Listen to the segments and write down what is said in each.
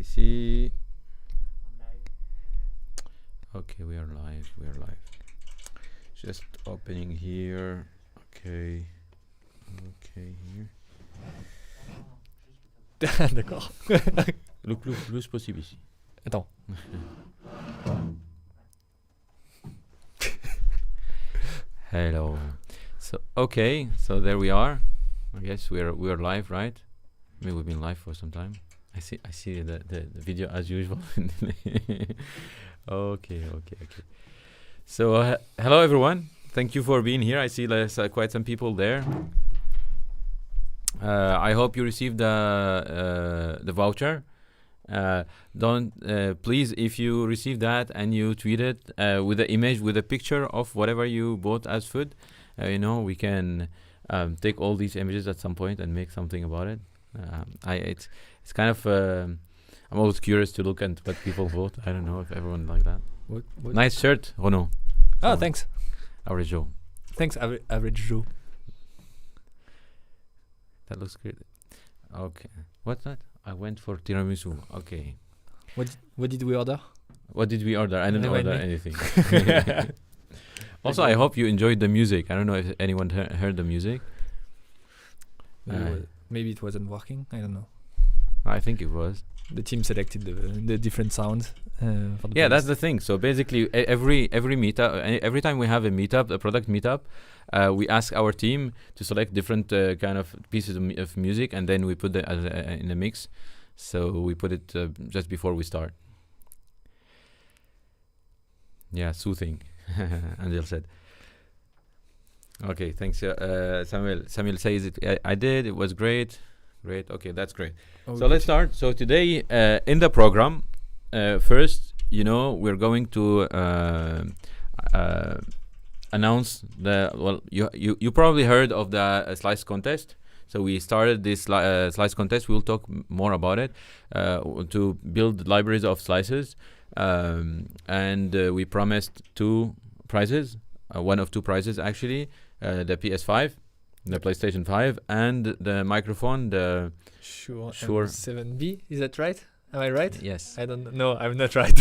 me see. Okay, we are live. We are live. Just opening here. Okay. Okay, here. D'accord. Le plus possible ici. Attends. Hello. So okay, so there we are. I guess we are live, right? I mean, we've been live for some time. I see the video as usual. Okay. So hello everyone. Thank you for being here. I see there's quite some people there. I hope you received the voucher. Please, if you receive that and you tweet it with the image, with a picture of whatever you bought as food, we can take all these images at some point and make something about it. It's kind of I'm always curious to look at what people vote. I don't know if everyone like that. What? Nice shirt, Renaud. Oh, thanks. Average Joe. Thanks, Average Joe. That looks great. Okay. What's that? I went for tiramisu. Okay. What did we order? What did we order? I didn't order anything. Also, Okay. I hope you enjoyed the music. I don't know if anyone heard the music. Maybe it wasn't working. I don't know. I think it was. The team selected the different sounds. For the That's the thing. So basically, every meetup, every time we have a meetup, a product meetup, we ask our team to select different kind of pieces of music, and then we put it in a mix. So we put it just before we start. Yeah, soothing. Angel said. Okay, thanks, Samuel. Samuel says it. I did. It was great. Great. Okay, that's great. So let's start. So today in the program, first, we're going to announce you probably heard of the slice contest. So we started this slice contest. We'll talk more about it to build libraries of slices, and we promised two prizes, one of two prizes actually, the PS5. The PlayStation 5 and the microphone, the Shure Shure SM7B. Is that right? Am I right? Yes. I don't know. I'm not right.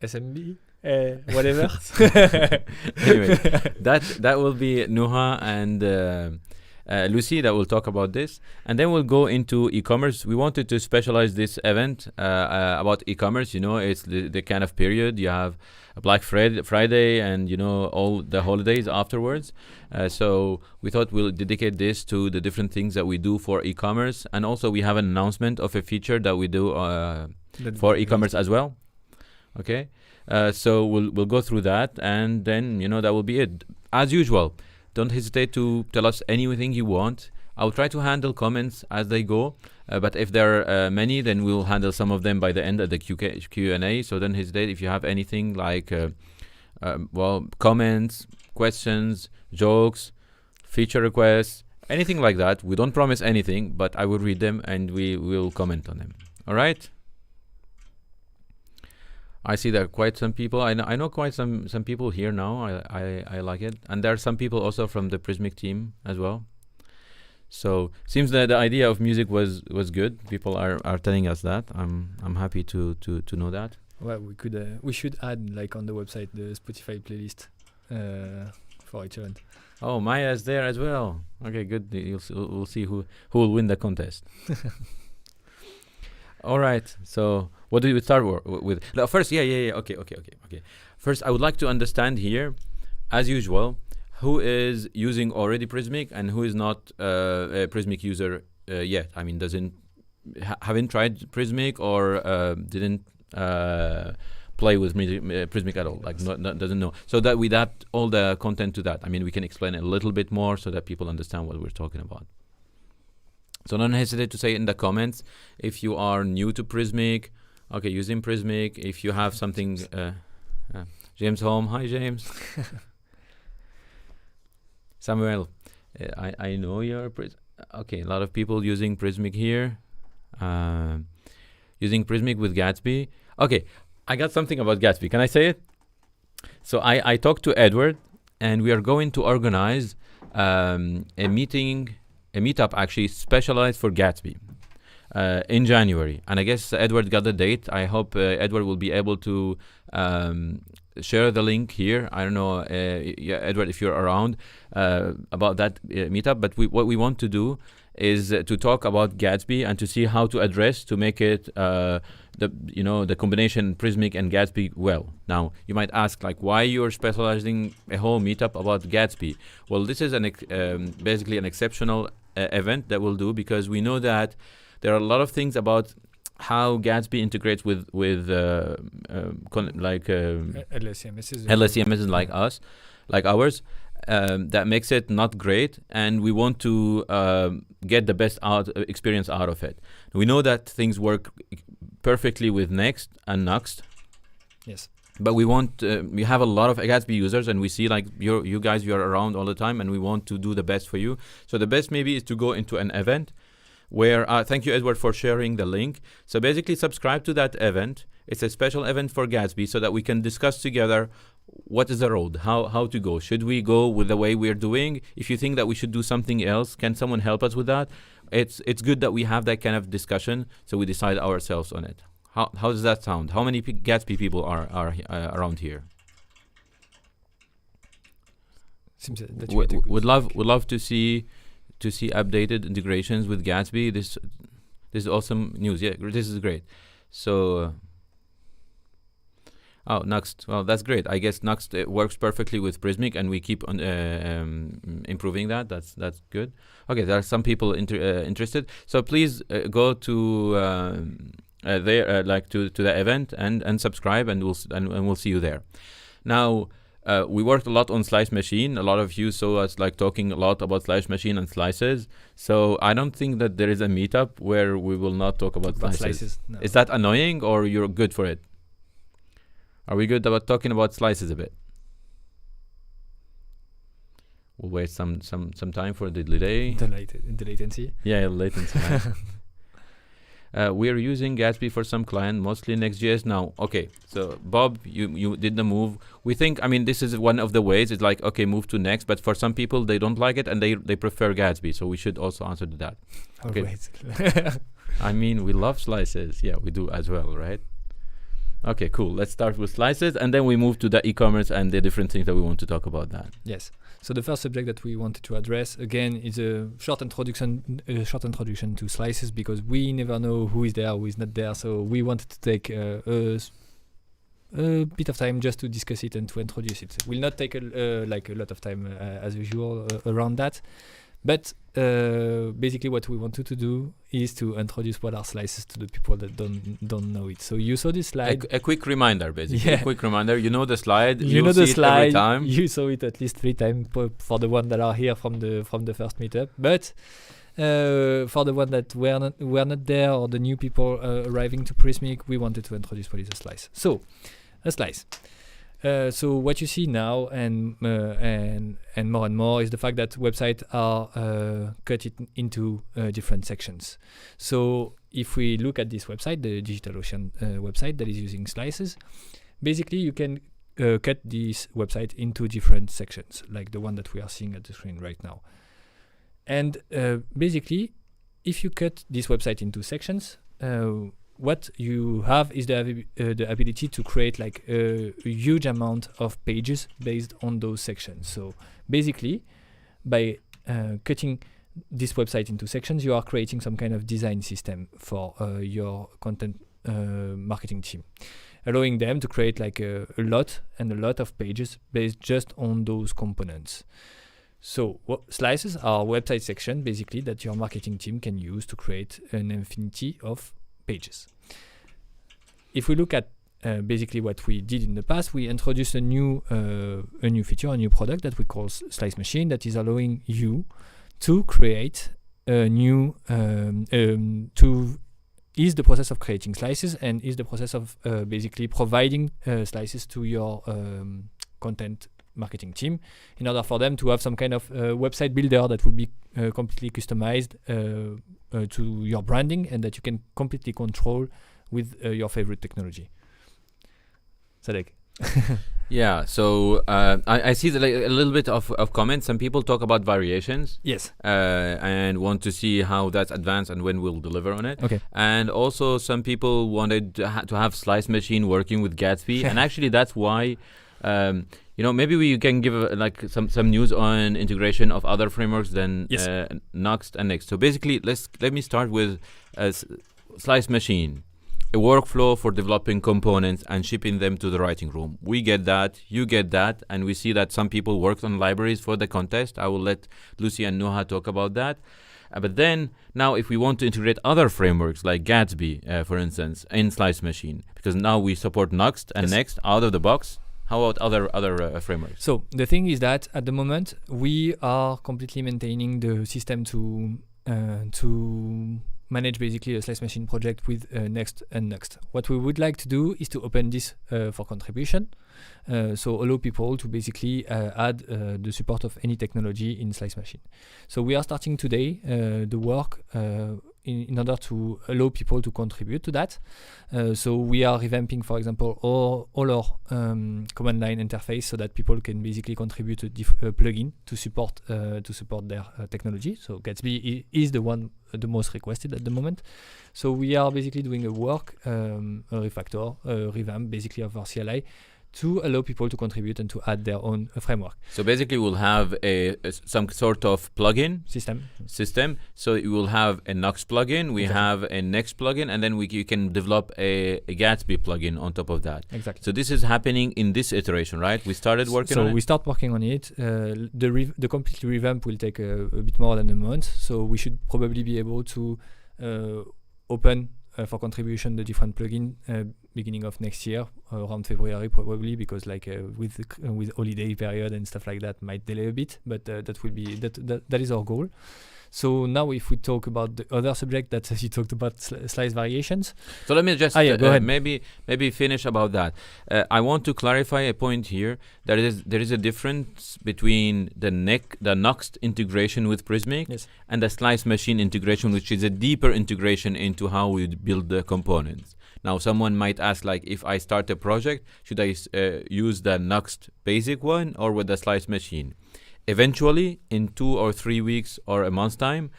SMB? Whatever. Anyway, that will be Nuha and Lucy that will talk about this, and then we'll go into e-commerce. We wanted to specialize this event about e-commerce. It's the kind of period you have a Black Friday and all the holidays afterwards. So we thought we'll dedicate this to the different things that we do for e-commerce, and also we have an announcement of a feature that we do for e-commerce as well. Okay, so we'll go through that, and then that will be it. As usual, don't hesitate to tell us anything you want. I'll try to handle comments as they go, but if there are many, then we'll handle some of them by the end of the Q&A. So don't hesitate if you have anything like comments, questions, jokes, feature requests, anything like that. We don't promise anything, but I will read them and we will comment on them. All right? I see there are quite some people. I know quite some people here now. I like it. And there are some people also from the Prismic team as well. So seems that the idea of music was good. People are telling us that. I'm happy to know that. Well, we should add on the website the Spotify playlist for each event. Oh, Maya's there as well. Okay, good. We'll see who will win the contest. All right. So what do we start with? First, yeah. Okay. First, I would like to understand here, as usual, who is using already Prismic and who is not a Prismic user yet. I mean, haven't tried Prismic or didn't play with Prismic at all. Doesn't know. So that we adapt all the content to that. I mean, we can explain it a little bit more so that people understand what we're talking about. So don't hesitate to say in the comments if you are new to Prismic, okay, using Prismic. If you have something, James home. Hi, James. Samuel, I know you're okay. A lot of people using Prismic here, using Prismic with Gatsby. Okay, I got something about Gatsby. Can I say it? So I talked to Edward, and we are going to organize a meetup actually specialized for Gatsby. in January. And I guess Edward got the date. I hope Edward will be able to share the link here. I don't know, yeah, Edward, if you're around about that meetup. But what we want to do is to talk about Gatsby and to see how to address to make it the combination Prismic and Gatsby well. Now you might ask, like, why you're specializing a whole meetup about Gatsby? Well, this is basically an exceptional event that we'll do because we know that there are a lot of things about how Gatsby integrates with headless CMSs like ours. That makes it not great, and we want to get the best experience out of it. We know that things work perfectly with Next and Nuxt. Yes. But we have a lot of Gatsby users, and we see like you guys, you're around all the time, and we want to do the best for you. So the best maybe is to go into an event where, thank you, Edward, for sharing the link. So basically subscribe to that event. It's a special event for Gatsby so that we can discuss together what is the road, how to go. Should we go with the way we're doing? If you think that we should do something else, can someone help us with that? It's good that we have that kind of discussion so we decide ourselves on it. How does that sound? How many Gatsby people are around here? Seems that would love to see updated integrations with Gatsby. This is awesome news. Yeah, this is great. So Nuxt. Well, that's great. I guess Nuxt works perfectly with Prismic, and we keep on improving that. That's good. Okay, there are some people interested. So please go to there, to the event and subscribe, and we'll see you there. Now. We worked a lot on Slice Machine. A lot of you saw us talking a lot about Slice Machine and slices. So I don't think that there is a meetup where we will not talk about slices. No. Is that annoying, or you're good for it? Are we good about talking about slices a bit? We'll wait some time for the delay. The latency. Yeah, latency. We are using Gatsby for some client, mostly Next.js now. Okay, so Bob, you did the move. We think, this is one of the ways. It's like, okay, move to Next, but for some people, they don't like it and they prefer Gatsby. So we should also answer to that. Okay. We love slices. Yeah, we do as well, right? Okay, cool. Let's start with slices, and then we move to the e-commerce and the different things that we want to talk about that. Yes. So the first subject that we wanted to address again is a short introduction to slices, because we never know who is there, who is not there. So we wanted to take a bit of time just to discuss it and to introduce it. Will not take a lot of time as usual around that. But basically what we wanted to do is to introduce what are slices to the people that don't know it. So you saw this slide. A quick reminder, basically. Yeah. A quick reminder. You know the slide. You know the slide. Every time. You saw it at least 3 times for the one that are here from the first meetup. But for the one that were not there, or the new people arriving to Prismic, we wanted to introduce what is a slice. So a slice. So what you see now and more is the fact that websites are cut into different sections. So if we look at this website, the DigitalOcean website that is using slices, basically you can cut this website into different sections, like the one that we are seeing at the screen right now. And basically, if you cut this website into sections, what you have is the ability to create a huge amount of pages based on those sections. So basically, by cutting this website into sections, you are creating some kind of design system for your content marketing team, allowing them to create a lot of pages based just on those components. So slices are website section basically that your marketing team can use to create an infinity of pages. If we look at basically what we did in the past, we introduced a new feature, a new product that we call Slice Machine, that is allowing you to create a new to ease the process of creating slices and ease the process of basically providing slices to your content marketing team in order for them to have some kind of website builder that will be completely customized to your branding and that you can completely control with your favorite technology. Sadek. Yeah, so I see a little bit of comments. Some people talk about variations. Yes. And want to see how that's advanced and when we'll deliver on it. Okay. And also some people wanted to have Slice Machine working with Gatsby. And actually that's why, maybe we can give some news on integration of other frameworks than Nuxt and Next. So basically, let me start with Slice Machine. A workflow for developing components and shipping them to the writing room. We get that, you get that, and we see that some people worked on libraries for the contest. I will let Lucy and Nuha talk about that. But then, now if we want to integrate other frameworks like Gatsby, for instance, in Slice Machine, because now we support Nuxt and Next out of the box, how about other frameworks? So the thing is that at the moment, we are completely maintaining the system to manage basically a Slice Machine project with Next and Nuxt. What we would like to do is to open this for contribution, so allow people to basically add the support of any technology in Slice Machine. So we are starting today the work in order to allow people to contribute to that. So we are revamping, for example, all our command line interface so that people can basically contribute a plugin to support their technology. So Gatsby is the most requested at the moment. So we are basically doing a work, a refactor, a revamp basically of our CLI to allow people to contribute and to add their own framework. So basically we'll have some sort of plugin system. So you will have a Nuxt plugin, we have a Next plugin, and then you can develop a Gatsby plugin on top of that. Exactly. So this is happening in this iteration, right? We started working on it? So we start working on it. The complete revamp will take a bit more than a month. So we should probably be able to open for contribution the different plugin beginning of next year, around February probably, because with holiday period and stuff like that might delay a bit, but that is our goal. So now if we talk about the other subject that you talked about, slice variations. So let me just go ahead. maybe finish about that. I want to clarify a point here. There is a difference between the Nuxt integration with Prismic and the Slice Machine integration, which is a deeper integration into how we build the components. Now, someone might ask, like, if I start a project, should I use the Nuxt basic one or with the Slice Machine? Eventually, in 2 or 3 weeks or a month's time,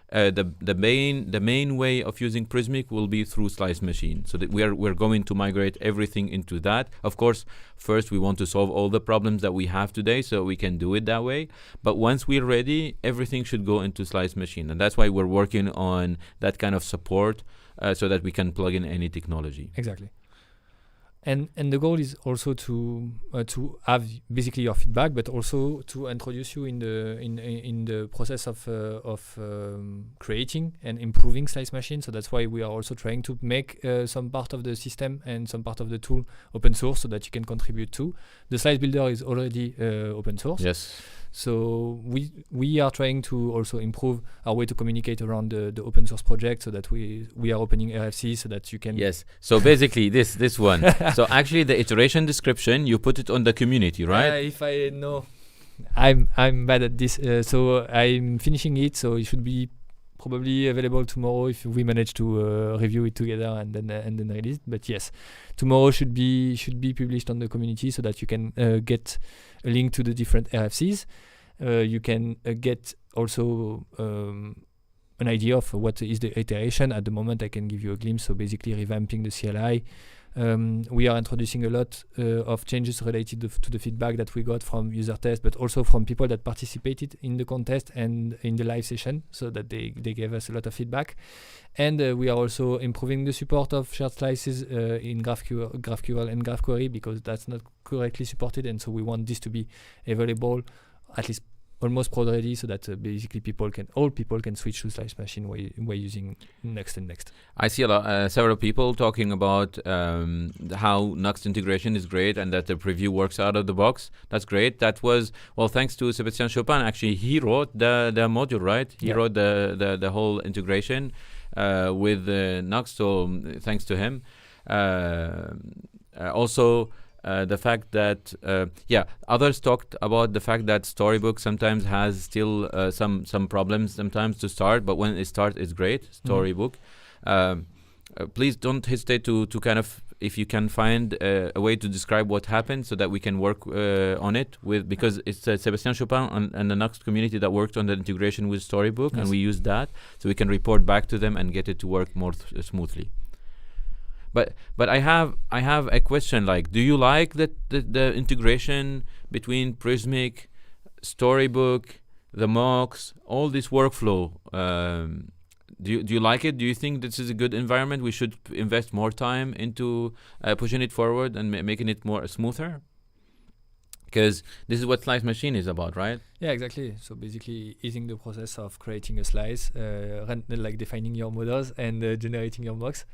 the main way of using Prismic will be through Slice Machine. So that we're going to migrate everything into that. Of course, first we want to solve all the problems that we have today, so we can do it that way. But once we're ready, everything should go into Slice Machine, and that's why we're working on that kind of support, so that we can plug in any technology. Exactly. And the goal is also to have basically your feedback, but also to introduce you in the process of creating and improving Slice Machine. So that's why we are also trying to make some part of the system and some part of the tool open source, so that you can contribute to. The Slice Builder is already open source. Yes. So we are trying to also improve our way to communicate around the open source project, so that we are opening RFC so that you can. Yes. So basically this one. So actually the iteration description, you put it on the community, right? If I know, I'm bad at this. So I'm finishing it. So it should be probably available tomorrow if we manage to review it together and then release it. But yes, tomorrow should be published on the community, so that you can get a link to the different RFCs. You can get also an idea of what is the iteration. At the moment, I can give you a glimpse. So basically revamping the CLI. We are introducing a lot of changes related to the feedback that we got from user tests, but also from people that participated in the contest and in the live session, so that they gave us a lot of feedback. And we are also improving the support of shared slices in GraphQL and GraphQuery, because that's not correctly supported, and so we want this to be available at least almost prod ready, so that basically all people can switch to Slice Machine while using Next and Next. I see several people talking about how Nuxt integration is great and that the preview works out of the box. That's great. That was, well, thanks to Sébastien Chopin. Actually, he wrote the module, right? He wrote the whole integration with Nuxt, so thanks to him. Also, the fact that others talked about the fact that Storybook sometimes has still some problems sometimes to start, but when it starts, it's great. Storybook. Please don't hesitate to kind of if you can find a way to describe what happened so that we can work on it because it's Sébastien Chopin and the Nox community that worked on the integration with Storybook, and we use that so we can report back to them and get it to work more smoothly. But I have a question, like, do you like the integration between Prismic, Storybook, the mocks, all this workflow? Do you like it? Do you think this is a good environment? We should invest more time into pushing it forward and making it more smoother? Because this is what Slice Machine is about, right? Yeah, exactly. So basically easing the process of creating a slice, like defining your models and generating your mocks.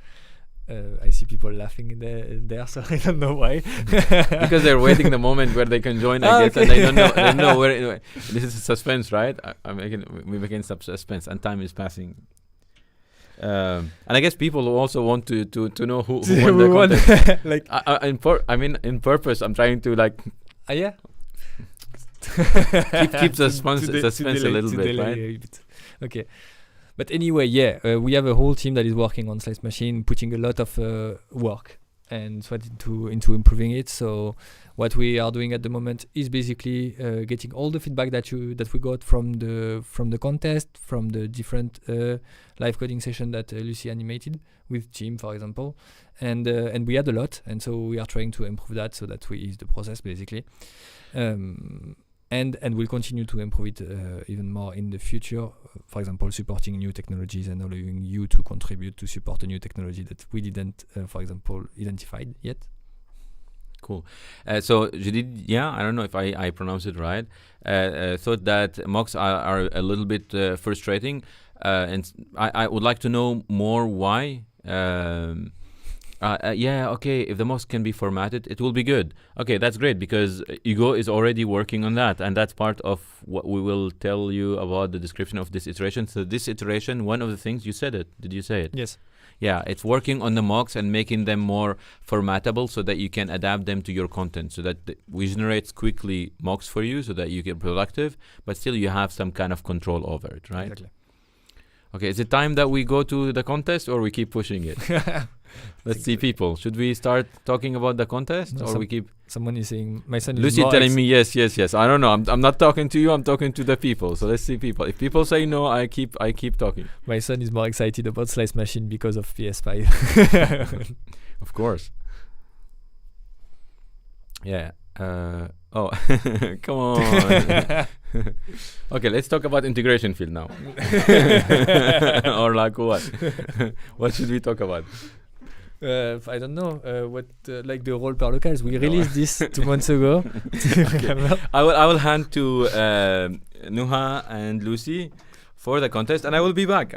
I see people laughing there, so I don't know why. Because they're waiting the moment where they can join, I guess, and they don't know where. This is suspense, right? We're making suspense, and time is passing. And I guess people also want to know who won the contest. Like, in purpose, I'm trying to like. Yeah. keep suspense a little bit, right? Okay. But anyway, we have a whole team that is working on Slice Machine, putting a lot of work and sweat into improving it. So what we are doing at the moment is basically getting all the feedback that we got from the contest, from the different live coding session that Lucy animated with Jim, for example, and we had a lot, and so we are trying to improve that so that we ease the process basically. And we'll continue to improve it even more in the future. For example, supporting new technologies and allowing you to contribute to support a new technology that we didn't, for example, identified yet. Cool. So Judith, I don't know if I pronounced it right, thought that mocks are a little bit frustrating. And I would like to know more why. Okay, if the mocks can be formatted, it will be good. Okay, that's great, because Hugo is already working on that, and that's part of what we will tell you about the description of this iteration. So this iteration, one of the things, you said it. Did you say it? Yes. Yeah, it's working on the mocks and making them more formattable so that you can adapt them to your content, so that we generate quickly mocks for you so that you get productive, but still you have some kind of control over it, right? Exactly. Okay, is it time that we go to the contest, or we keep pushing it? Let's see, people. Should we start talking about the contest, or we keep? Someone is saying my son is. Lucy telling me yes. I don't know. I'm not talking to you. I'm talking to the people. So let's see, people. If people say no, I keep talking. My son is more excited about Slice Machine because of PS5. Of course. Yeah. Come on. Okay, let's talk about integration field now. Or like what? What should we talk about? I don't know what like the role per locals. We released this 2 months ago. Okay. I will hand to Nuha and Lucy for the contest, and I will be back.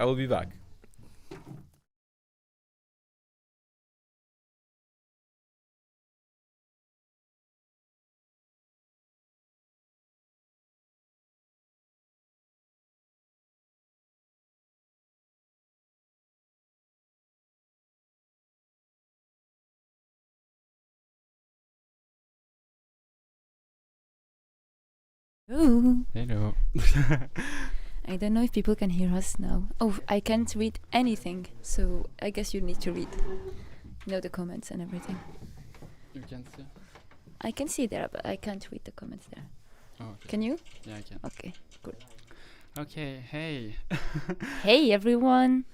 Hello. I don't know if people can hear us now. Oh, I can't read anything, so I guess you need to read. The comments and everything. You can see? I can see there, but I can't read the comments there. Oh, okay. Can you? Yeah, I can. Okay, good. Okay, hey. Hey, everyone.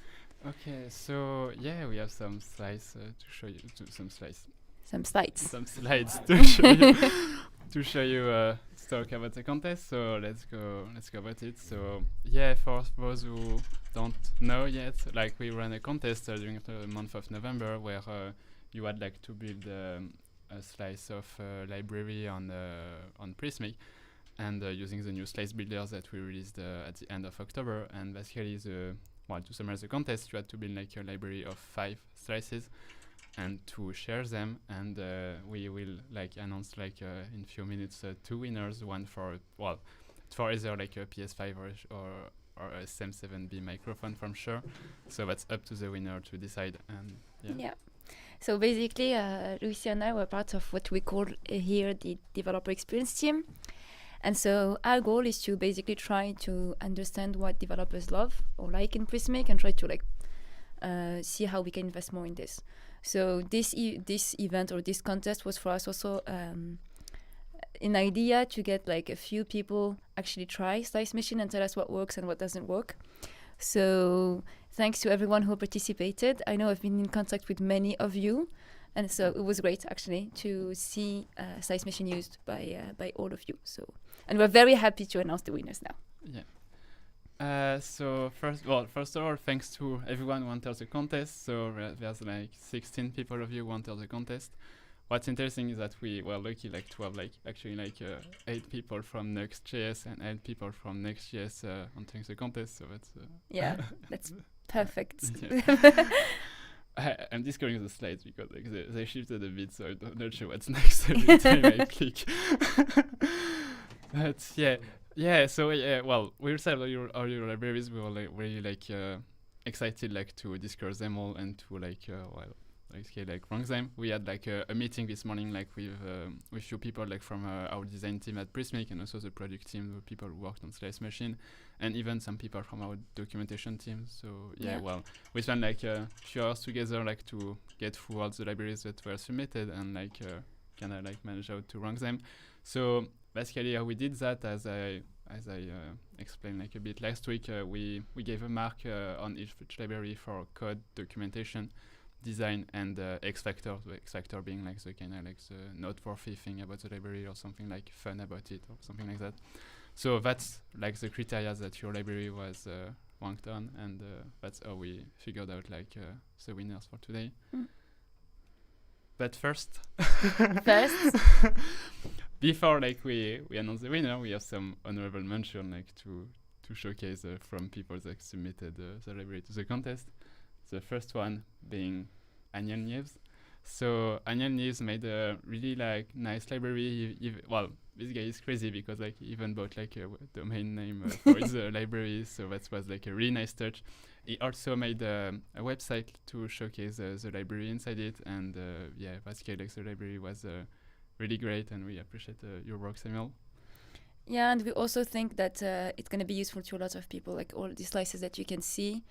Okay, so we have some slides to show you. Some slides. Some slides. Some slides to show you. To show you to talk about the contest. So let's go about it. So for those who don't know yet, like we ran a contest during the month of November where you had like to build a slice of library on Prismic, and using the new slice builders that we released at the end of October. And basically, to summarize the contest, you had to build like a library of 5 slices and to share them, and we will like announce like in few minutes 2 winners, one for either like a PS5 or a SM7B microphone from Shure. So that's up to the winner to decide. And yeah. So basically, Lucy and I were part of what we call here the developer experience team. And so our goal is to basically try to understand what developers love or like in Prismic, and try to like see how we can invest more in this. So this event or this contest was for us also an idea to get like a few people actually try Slice Machine and tell us what works and what doesn't work. So thanks to everyone who participated. I know I've been in contact with many of you, and so it was great actually to see Slice Machine used by all of you. So, and we're very happy to announce the winners now. Yeah. So first of all, thanks to everyone who entered the contest. So there's like 16 people of you who entered the contest. What's interesting is that we were lucky like to have like actually like 8 people from Next.js and 8 people from Next.js entering the contest. So that's yeah, that's perfect. I'm discovering the slides because like they shifted a bit, so I'm not sure what's next every time I click. But yeah. So well, we said all your libraries. We were like really like excited like to discuss them all and to like rank them. We had like a meeting this morning like with few people like from our design team at Prismic and also the product team, the people who worked on Slice Machine, and even some people from our documentation team. So well, we spent like a few hours together like to get through all the libraries that were submitted and like kind of like manage how to rank them. So basically how we did that, as I explained like a bit last week, we gave a mark on each library for code, documentation, design, and X factor. So X factor being like the kind of like the noteworthy thing about the library or something like fun about it or something like that. So that's like the criteria that your library was ranked on, and that's how we figured out like the winners for today. But first, before like we announce the winner, we have some honorable mention like to showcase from people that submitted the library to the contest. The first one being Aniel Nieves. So Aniel Nieves made a really like nice library. Well, this guy is crazy because like he even bought like a domain name for his library. So that was like a really nice touch. He also made a website to showcase the library inside it, and basically like the library was really great, and we appreciate your work, Samuel. Yeah, and we also think that it's going to be useful to a lot of people, like all the slices that you can see.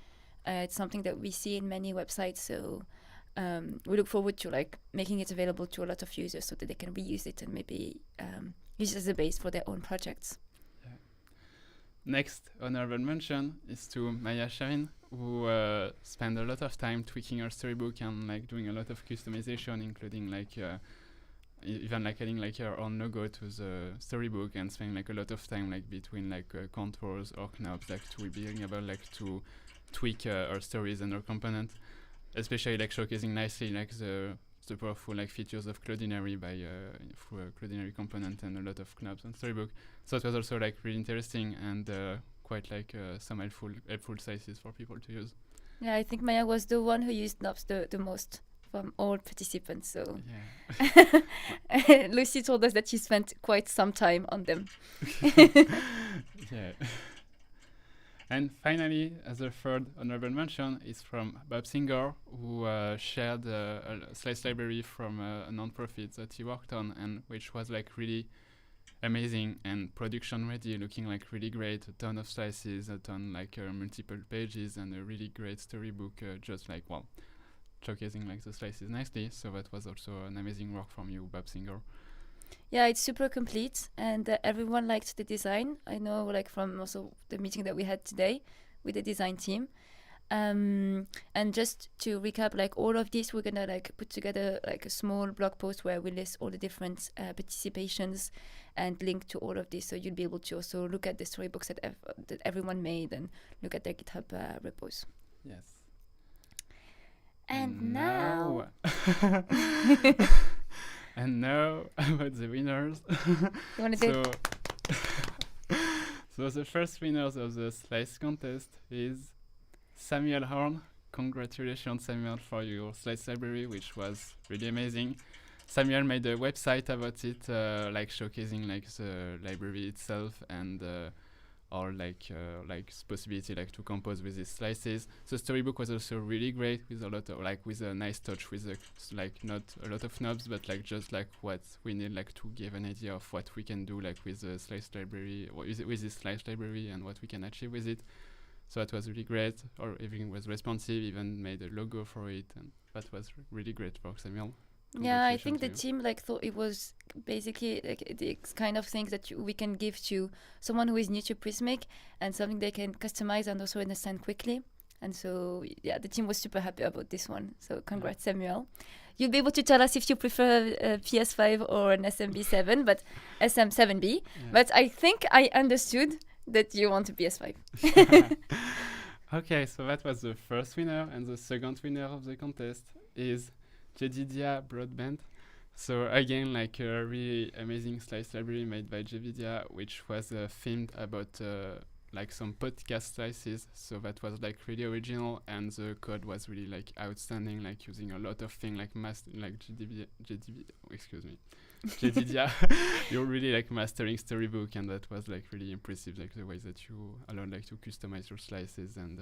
It's something that we see in many websites, so we look forward to like making it available to a lot of users so that they can reuse it and maybe use it as a base for their own projects. Yeah. Next honorable mention is to Maya Sharin, who spent a lot of time tweaking her storybook and like doing a lot of customization, including like even like adding like her own logo to the storybook, and spending like a lot of time like between like contours or knobs like to being able like to tweak our stories and our component, especially like showcasing nicely like the powerful like features of Cloudinary by through a Cloudinary component and a lot of knobs and storybook. So it was also like really interesting and quite like some helpful slices for people to use. Yeah, I think Maya was the one who used knobs the most from all participants. So Lucy told us that she spent quite some time on them. Yeah. And finally, as a third honorable mention, is from Bob Singer, who shared a slice library from a non-profit that he worked on, and which was like really amazing and production ready, looking like really great. A ton of slices, a ton like multiple pages, and a really great storybook, just like showcasing like the slices nicely. So that was also an amazing work from you, Bob Singer. Yeah, it's super complete, and everyone liked the design. I know, like from also the meeting that we had today with the design team. And just to recap, like all of this, we're gonna like put together like a small blog post where we list all the different participations and link to all of this, so you'll be able to also look at the storybooks that everyone made and look at their GitHub repos. Yes. And now. And now about the winners. You want to do? So the first winners of the slice contest is Samuel Horn. Congratulations, Samuel, for your slice library, which was really amazing. Samuel made a website about it, like showcasing like the library itself and or like possibility like to compose with these slices. The storybook was also really great, with a lot of like with a nice touch, with like not a lot of knobs, but like just like what we need like to give an idea of what we can do like with the slice library, with this slice library, and what we can achieve with it. So that was really great. Or everything was responsive. Even made a logo for it, and that was really great for Samuel. Yeah, I think Congratulations the to team like thought it was basically like the kind of things that we can give to someone who is new to Prismic and something they can customize and also understand quickly. And so yeah, the team was super happy about this one. So congrats, Samuel. You'll be able to tell us if you prefer a PS5 or an SMB7, but SM7B. Yeah. But I think I understood that you want a PS5. Okay, so that was the first winner, and the second winner of the contest is JDDia Broadband. So again, like a really amazing slice library made by JVidia, which was themed about like some podcast slices. So that was like really original, and the code was really like outstanding, like using a lot of things like JDDia. You're really like mastering Storybook, and that was like really impressive, like the way that you allowed like to customize your slices, and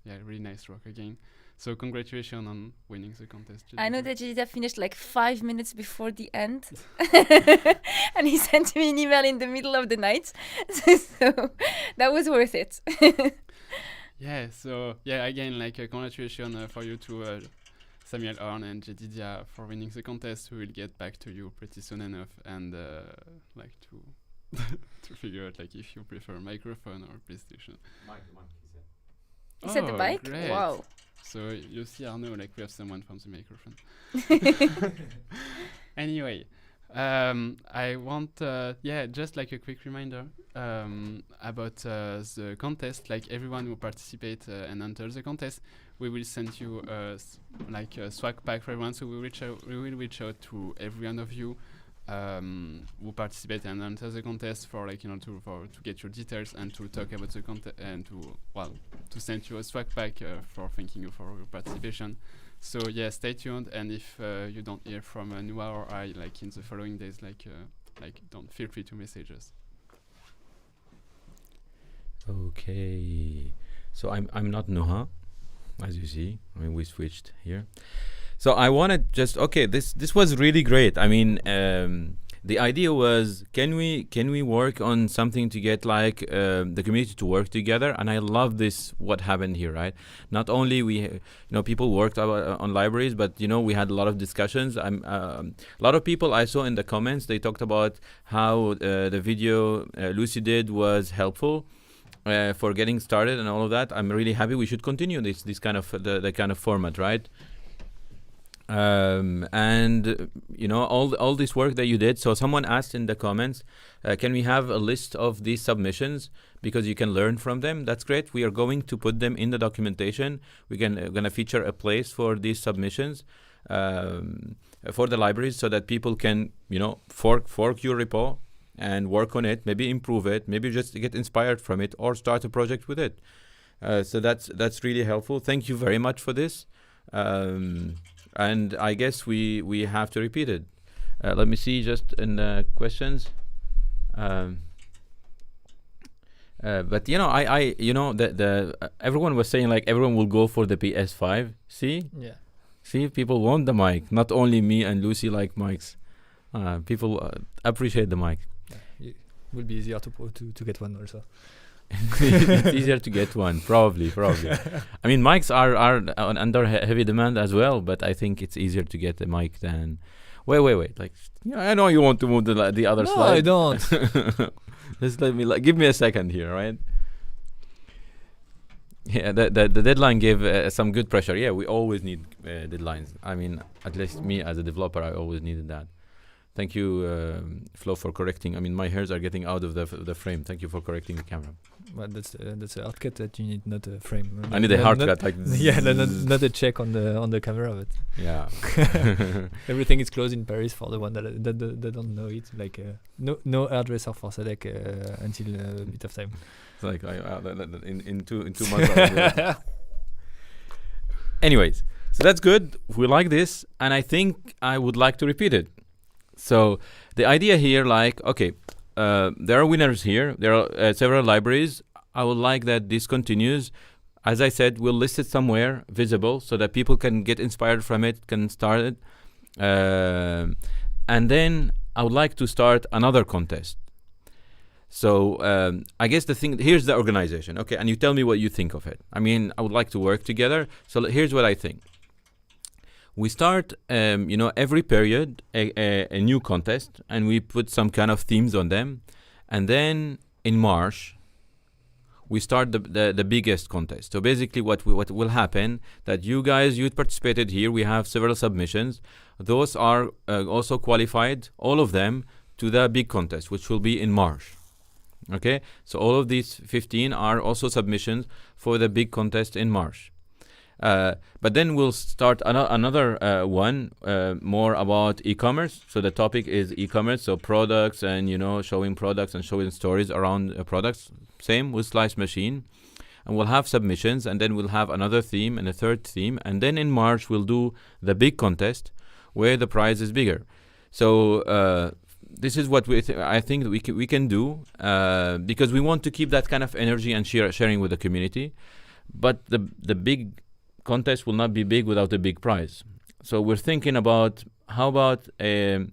yeah, really nice work again. So congratulations on winning the contest. I know that JDDia finished like 5 minutes before the end. And he sent me an email in the middle of the night. So that was worth it. Yeah, so yeah, again, like congratulations for you to Samuel Horn and JDDia for winning the contest. We will get back to you pretty soon enough, and like to to figure out like if you prefer microphone or PlayStation. He said the bike? Great. Wow. So you see, Arnaud, like we have someone from the microphone. Anyway, I want, yeah, just like a quick reminder about the contest. Like everyone who participate and enter the contest, we will send you like a swag pack for everyone. So we will reach out to every one of you who participate and enter the contest for like to get your details and to talk about the contest and to send you a swag pack for thanking you for your participation. So yeah, stay tuned, and if you don't hear from Noah or I like in the following days, like don't feel free to message us. Okay, so I'm not Noah, as you see. I mean, we switched here. So I wanted just this was really great. I mean, the idea was can we work on something to get like the community to work together, and I love this what happened here, right? Not only people worked on libraries, but we had a lot of discussions. A lot of people I saw in the comments, they talked about how the video Lucy did was helpful for getting started and all of that. I'm really happy. We should continue this kind of the kind of format, right? And all this work that you did. So someone asked in the comments, can we have a list of these submissions because you can learn from them? That's great. We are going to put them in the documentation. We're gonna feature a place for these submissions for the libraries so that people can fork your repo and work on it, maybe improve it, maybe just get inspired from it or start a project with it. So that's really helpful. Thank you very much for this. And I guess we have to repeat it. Let me see just in the questions. But everyone was saying like everyone will go for the PS5. See? Yeah. See, people want the mic. Not only me and Lucy like mics. People appreciate the mic. Yeah, it will be easier to get one also. It's easier to get one, probably. I mean, mics are under heavy demand as well, but I think it's easier to get a mic than. Wait. Like, I know you want to move the other slide. No, I don't. Just give me a second here, right? Yeah, the deadline gave some good pressure. Yeah, we always need deadlines. I mean, at least me as a developer, I always needed that. Thank you, Flo, for correcting. I mean, my hairs are getting out of the frame. Thank you for correcting the camera. But that's a hard cut that you need, not a frame. I need a hard cut, like yeah, not a check on the camera, but yeah. Everything is closed in Paris for the one that don't know it. Like no hairdresser for Sadek until a bit of time. It's like in 2 months. Anyways, so that's good. We like this, and I think I would like to repeat it. So the idea here, there are winners here. There are several libraries. I would like that this continues. As I said, we'll list it somewhere visible so that people can get inspired from it, can start it. And then I would like to start another contest. So I guess here's the organization, okay? And you tell me what you think of it. I mean, I would like to work together. So here's what I think. We start, every period a new contest, and we put some kind of themes on them. And then in March, we start the biggest contest. So basically what will happen, that you participated here. We have several submissions. Those are also qualified, all of them, to the big contest, which will be in March. Okay, so all of these 15 are also submissions for the big contest in March. But then we'll start another one more about e-commerce. So the topic is e-commerce, so products and showing products and showing stories around products. Same with Slice Machine, and we'll have submissions, and then we'll have another theme and a third theme, and then in March we'll do the big contest where the prize is bigger. So this is what I think that we can do because we want to keep that kind of energy and sharing with the community. But the big contest will not be big without a big prize. So we're thinking about, how about a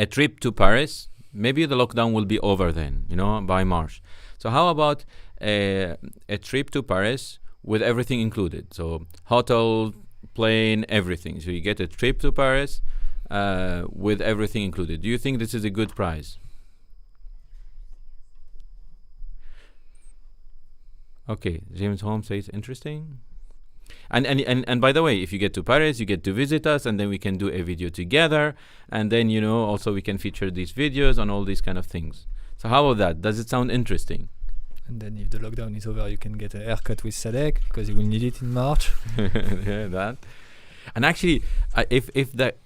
trip to Paris? Maybe the lockdown will be over then, by March. So how about a trip to Paris with everything included? So hotel, plane, everything. So you get a trip to Paris with everything included. Do you think this is a good prize? Okay, James Holmes says interesting. And by the way, if you get to Paris, you get to visit us, and then we can do a video together, and then also we can feature these videos on all these kind of things. So how about that? Does it sound interesting? And then if the lockdown is over, you can get a haircut with Sadek, because you will need it in March. Yeah, that. And actually, if that.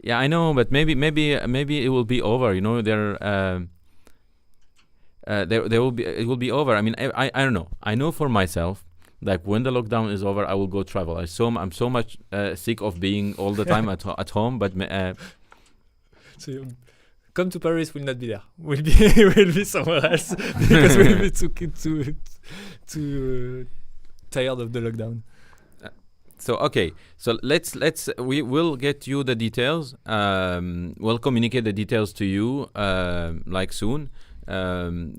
Yeah, I know, but maybe it will be over. There will be, it will be over. I mean, I don't know. I know for myself, like when the lockdown is over, I will go travel. I'm so much sick of being all the time at home. But so come to Paris, will not be there. Will be somewhere else because we'll be too tired of the lockdown. So okay, so we will get you the details. We'll communicate the details to you like soon.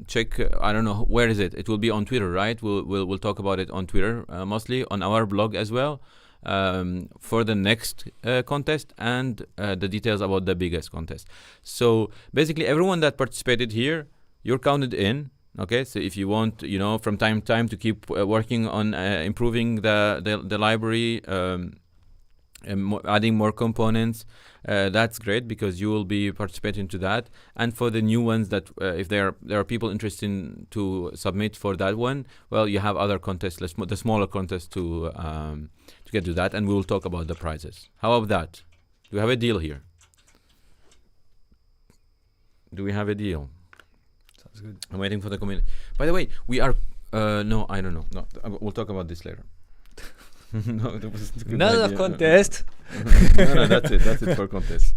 Check. I don't know, where is it? It will be on Twitter, right? We'll talk about it on Twitter, mostly on our blog as well, for the next contest, and the details about the biggest contest. So basically, everyone that participated here, you're counted in. Okay, so if you want, from time to time to keep working on improving the library, adding more components, that's great, because you will be participating to that. And for the new ones, that if there are people interested to submit for that one, well, you have other contests, the smaller contests to get to that, and we will talk about the prizes. How about that? Do we have a deal here? Do we have a deal? Sounds good. I'm waiting for the community. By the way, we are no, I don't know. No, we'll talk about this later. No, that was a good another idea. contest. No, that's it. That's it for contest.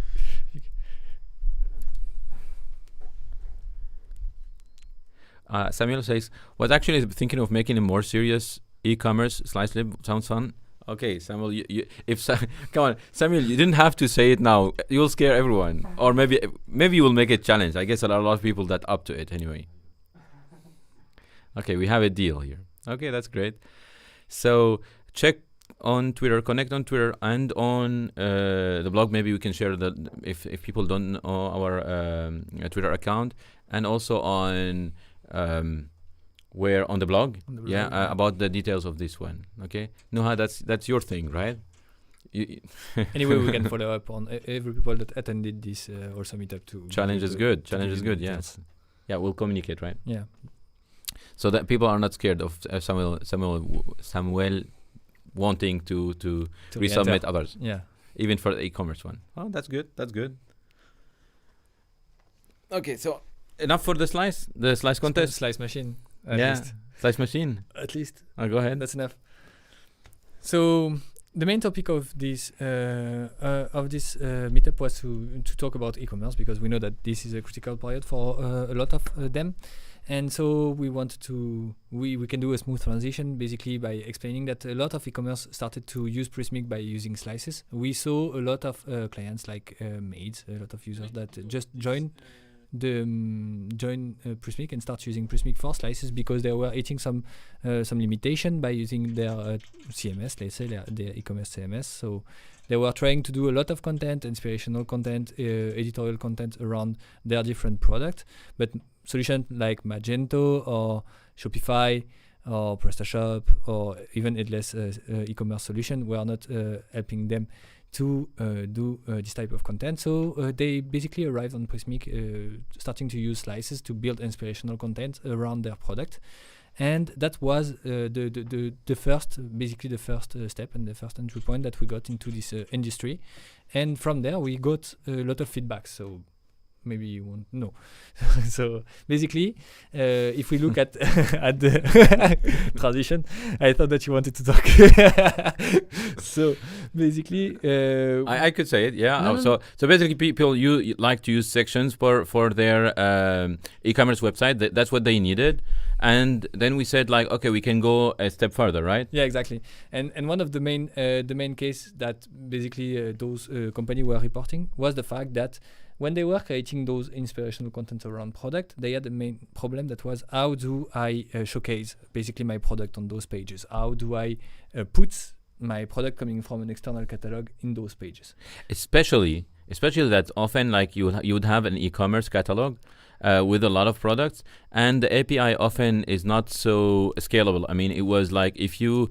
Samuel says, was actually thinking of making a more serious e-commerce slice lib. Sounds fun. Okay, Samuel, come on, Samuel, you didn't have to say it now. You'll scare everyone. Or maybe you will make a challenge. I guess there are a lot of people that up to it anyway. Okay, we have a deal here. Okay, that's great. So check on Twitter, connect on Twitter, and on the blog. Maybe we can share that if people don't know our Twitter account, and also on where on the blog. Yeah, about the details of this one. Okay, Nuha, that's your thing, right? Anyway, we can follow up on every people that attended this also meetup too. Challenge is good. Challenge is good. Yes. Yeah, we'll communicate, right? Yeah. So that people are not scared of Samuel wanting to resubmit others. Yeah. Even for the e-commerce one. Oh, that's good. That's good. Okay, so enough for the slice contest. Slice machine. At least. Slice machine. At least. Oh, go ahead. That's enough. So the main topic of this meetup was to talk about e-commerce, because we know that this is a critical period for a lot of them. And so we wanted to, we can do a smooth transition basically by explaining that a lot of e-commerce started to use Prismic by using slices. We saw a lot of clients like maids, a lot of users that just join Prismic and start using Prismic for slices because they were hitting some limitation by using their CMS, let's say their e-commerce CMS. So they were trying to do a lot of content, inspirational content, editorial content around their different products, but solutions like Magento or Shopify or PrestaShop or even headless e-commerce solution were not helping them to do this type of content. So they basically arrived on Prismic starting to use slices to build inspirational content around their product. And that was the first step and the first entry point that we got into this industry. And from there, we got a lot of feedback. So maybe you won't know. So basically, if we look at the transition, I thought that you wanted to talk. So basically, I could say it. Yeah. No, So basically, people you like to use sections for their e-commerce website. That's what they needed. And then we said like, okay, we can go a step further, right? Yeah, exactly. And one of the main case that basically those companies were reporting was the fact that when they were creating those inspirational content around product, they had the main problem that was how do I showcase basically my product on those pages? How do I put my product coming from an external catalog in those pages? Especially that often like you would have an e-commerce catalog with a lot of products, and the API often is not so scalable. I mean, it was like if you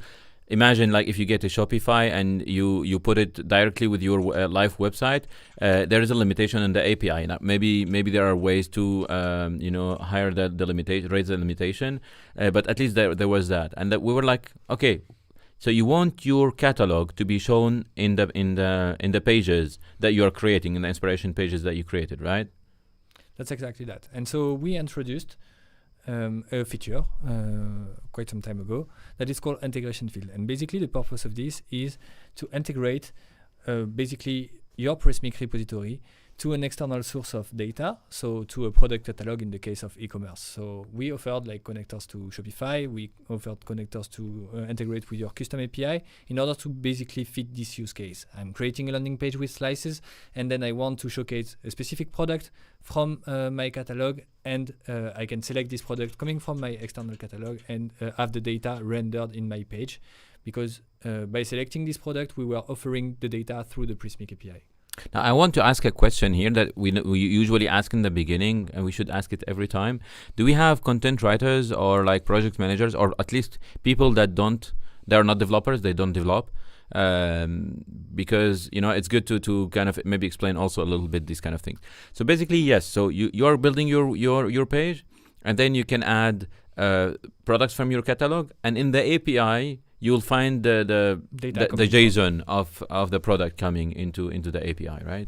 imagine like if you get a Shopify and you put it directly with your live website, there is a limitation in the API. Now, maybe there are ways to higher the limitation, raise the limitation, but at least there was that, and that we were like, okay. So you want your catalog to be shown in the pages that you are creating, in the inspiration pages that you created, right? That's exactly that. And so we introduced a feature quite some time ago that is called integration field. And basically the purpose of this is to integrate basically your Prismic repository to an external source of data, so to a product catalog in the case of e-commerce. So we offered like connectors to Shopify, we offered connectors to integrate with your custom API in order to basically fit this use case. I'm creating a landing page with slices, and then I want to showcase a specific product from my catalog, and I can select this product coming from my external catalog and have the data rendered in my page, because by selecting this product, we were offering the data through the Prismic API. Now, I want to ask a question here that we usually ask in the beginning, and we should ask it every time. Do we have content writers or like project managers, or at least people they are not developers, they don't develop? Because it's good to kind of maybe explain also a little bit these kind of things. So basically, yes. So you are building your page, and then you can add products from your catalog, and in the API you'll find the JSON of the product coming into the API, right?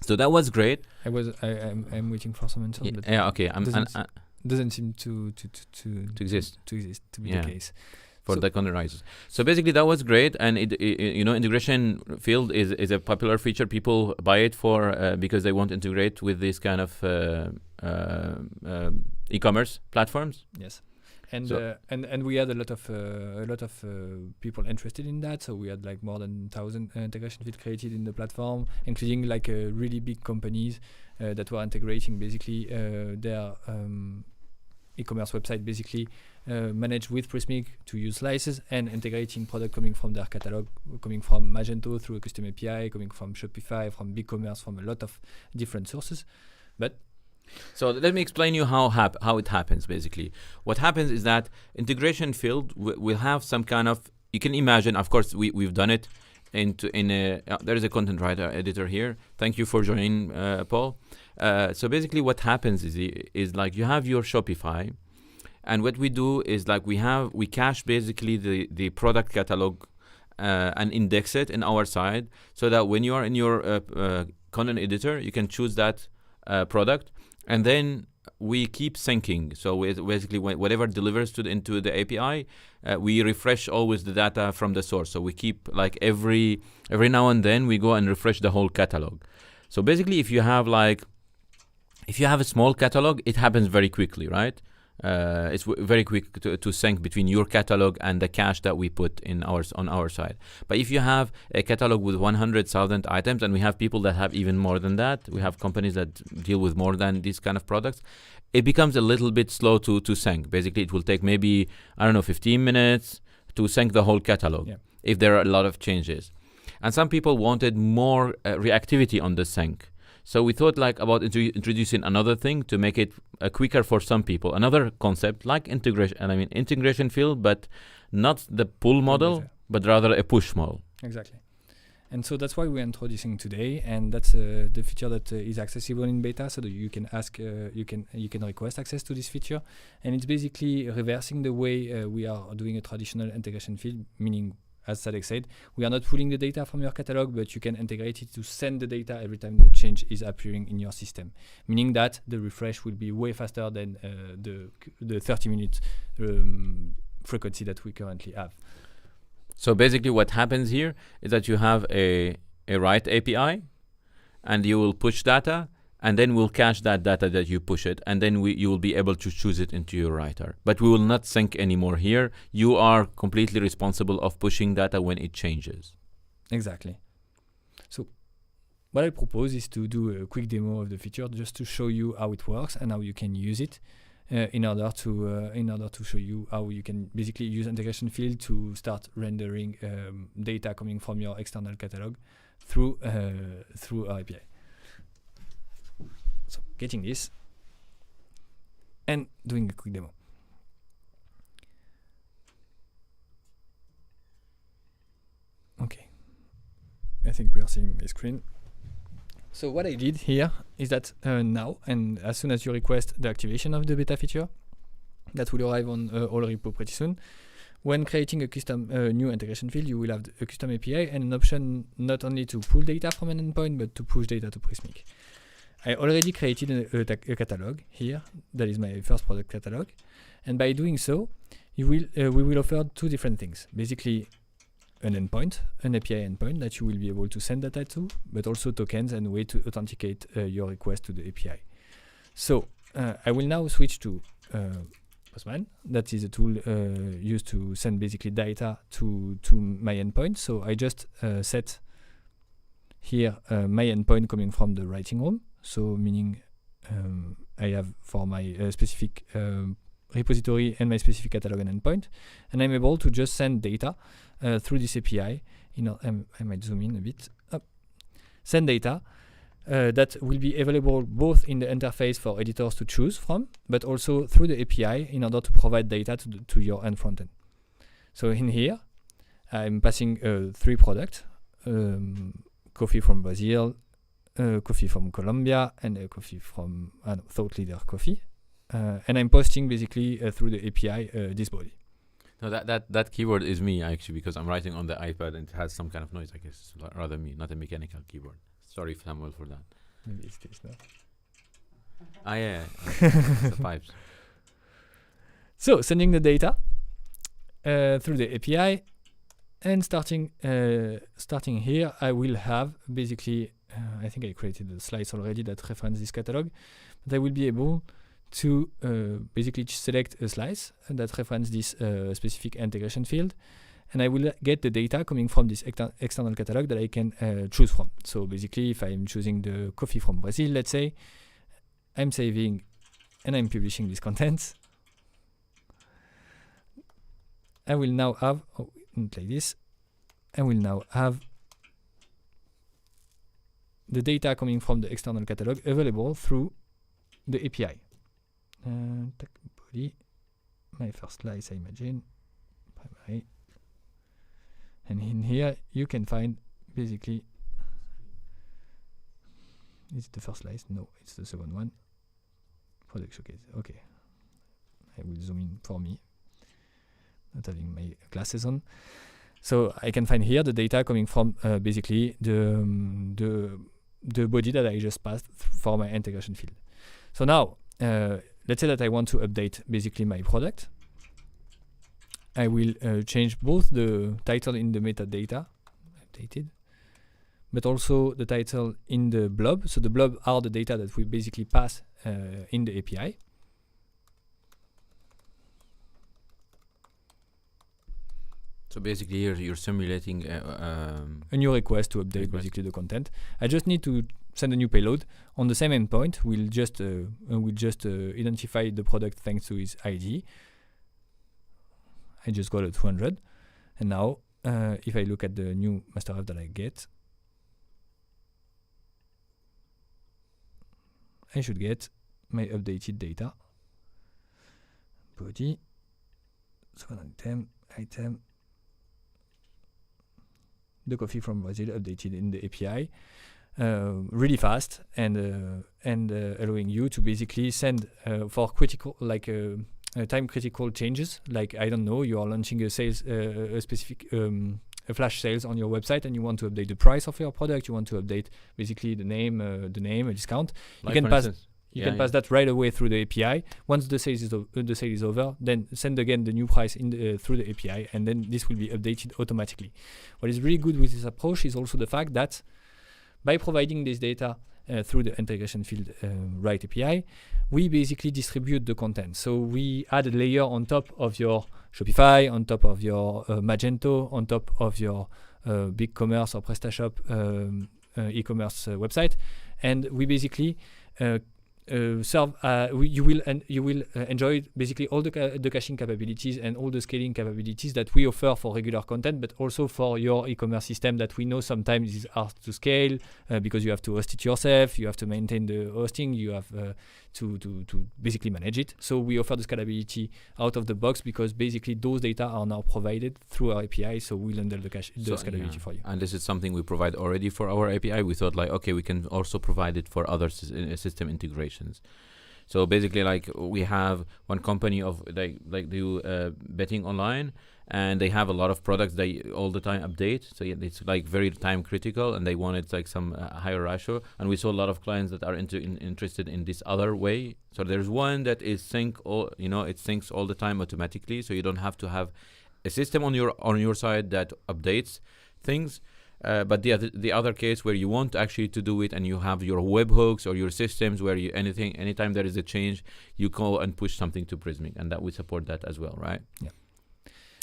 So that was great. I'm waiting for some answer. But yeah. Okay. Doesn't seem to exist. To be the case for the content writers. So basically that was great, and integration field is a popular feature. People buy it for because they want to integrate with this kind of e-commerce platforms. Yes. And we had a lot of people interested in that. So we had like more than 1,000 integration fields created in the platform, including like really big companies that were integrating basically their e-commerce website basically managed with Prismic to use slices and integrating product coming from their catalog, coming from Magento through a custom API, coming from Shopify, from BigCommerce, from a lot of different sources. But so let me explain you how it happens. Basically, what happens is that integration field will have some kind of. You can imagine, of course, we've done it there is a content writer editor here. Thank you for joining, Paul. So basically, what happens is like you have your Shopify, and what we do is like we cache basically the product catalog and index it in our side, so that when you are in your content editor, you can choose that product. And then we keep syncing. So basically, whatever delivers into the API, we refresh always the data from the source. So we keep like every now and then we go and refresh the whole catalog. So basically, if you have If you have a small catalog, it happens very quickly, right? It's very quick to sync between your catalog and the cache that we put in on our side. But if you have a catalog with 100,000 items, and we have people that have even more than that, we have companies that deal with more than these kind of products, it becomes a little bit slow to sync. Basically, it will take maybe, 15 minutes to sync the whole catalog if there are a lot of changes. And some people wanted more reactivity on the sync. So we thought about introducing another thing to make it quicker for some people. Another concept like integration field, but not the pull model, but rather a push model. Exactly. And so that's why we're introducing today, and that's the feature that is accessible in beta, so that you can ask, you can request access to this feature, and it's basically reversing the way we are doing a traditional integration field, meaning, as Sadek said, we are not pulling the data from your catalog, but you can integrate it to send the data every time the change is appearing in your system, meaning that the refresh will be way faster than the 30-minute frequency that we currently have. So basically what happens here is that you have a write API, and you will push data, and then we'll cache that data that you push it, and then you will be able to choose it into your writer. But we will not sync anymore here. You are completely responsible of pushing data when it changes. Exactly. So what I propose is to do a quick demo of the feature just to show you how it works and how you can use it in order to show you how you can basically use integration field to start rendering data coming from your external catalog through our API. So getting this and doing a quick demo. Okay, I think we are seeing my screen. So what I did here is that now, and as soon as you request the activation of the beta feature, that will arrive on all repo pretty soon. When creating a custom new integration field, you will have a custom API and an option not only to pull data from an endpoint, but to push data to Prismic. I already created a catalog here. That is my first product catalog. And by doing so, we will offer two different things. Basically, an endpoint, an API endpoint that you will be able to send data to, but also tokens and a way to authenticate your request to the API. So I will now switch to Postman. That is a tool used to send basically data to my endpoint. So I just set here my endpoint coming from the writing room. So meaning I have for my specific repository and my specific catalog an endpoint, and I'm able to just send data through this API. I might zoom in a bit. Send data that will be available both in the interface for editors to choose from, but also through the API in order to provide data to your end frontend. So in here, I'm passing 3 products: coffee from Brazil, coffee from Colombia, and a coffee from Thought Leader Coffee. And I'm posting basically through the API this body. No, that keyword is me actually, because I'm writing on the iPad and it has some kind of noise. I guess it's rather me, not a mechanical keyboard. Sorry, Samuel, for that. Maybe it's this now. Yeah. The pipes. So sending the data through the API, and starting here, I will have basically. I think I created the slides already that reference this catalog, but I will be able to basically select a slice that reference this specific integration field, and I will get the data coming from this external catalog that I can choose from. So basically, if I'm choosing the coffee from Brazil, let's say, I'm saving and I'm publishing this content. I will now have, not like this, I will now have the data coming from the external catalog available through the API. Body, my first slice, I imagine, primary. And in here, you can find basically, is it the first slice? No, it's the second one. Product showcase. Okay. I will zoom in for me, not having my glasses on. So I can find here the data coming from basically the body that I just passed for my integration field. So now, let's say that I want to update basically my product. I will change both the title in the metadata, updated, but also the title in the blob. So the blob are the data that we basically pass in the API. So basically here you're simulating a new request to update basically the content. I just need to send a new payload on the same endpoint. We'll just identify the product thanks to its ID. I just got a 200, and now if I look at the new master ref that I get, I should get my updated data. Body, second item. The coffee from Brazil updated in the API, really fast, and allowing you to basically send for critical, like time critical changes. Like, I don't know, you are launching a sales, a specific a flash sales on your website, and you want to update the price of your product. You want to update basically the name, a discount. like You can for pass. instance, You can pass that right away through the API. Once the sale is over, then send again the new price in the, through the API, and then this will be updated automatically. What is really good with this approach is also the fact that by providing this data through the integration field right API, we basically distribute the content. So we add a layer on top of your Shopify, on top of your Magento, on top of your BigCommerce or PrestaShop e-commerce website, and we basically you will enjoy basically all the caching capabilities and all the scaling capabilities that we offer for regular content, but also for your e-commerce system that we know sometimes is hard to scale because you have to host it yourself, you have to maintain the hosting, you have to basically manage it. So we offer the scalability out of the box because basically those data are now provided through our API, so we'll handle the scalability for you. And this is something we provide already for our API. We thought like, okay, we can also provide it for other system integrations. So basically, like, we have one company of like do betting online, and they have a lot of products they all the time update. So yeah, it's like very time critical, and they wanted like some higher ratio. And we saw a lot of clients that are interested in this other way. So there's one that is it syncs all the time automatically, so you don't have to have a system on your side that updates things. But the other case where you want actually to do it, and you have your webhooks or your systems where anytime there is a change, you go and push something to Prismic, and that we support that as well, right? Yeah.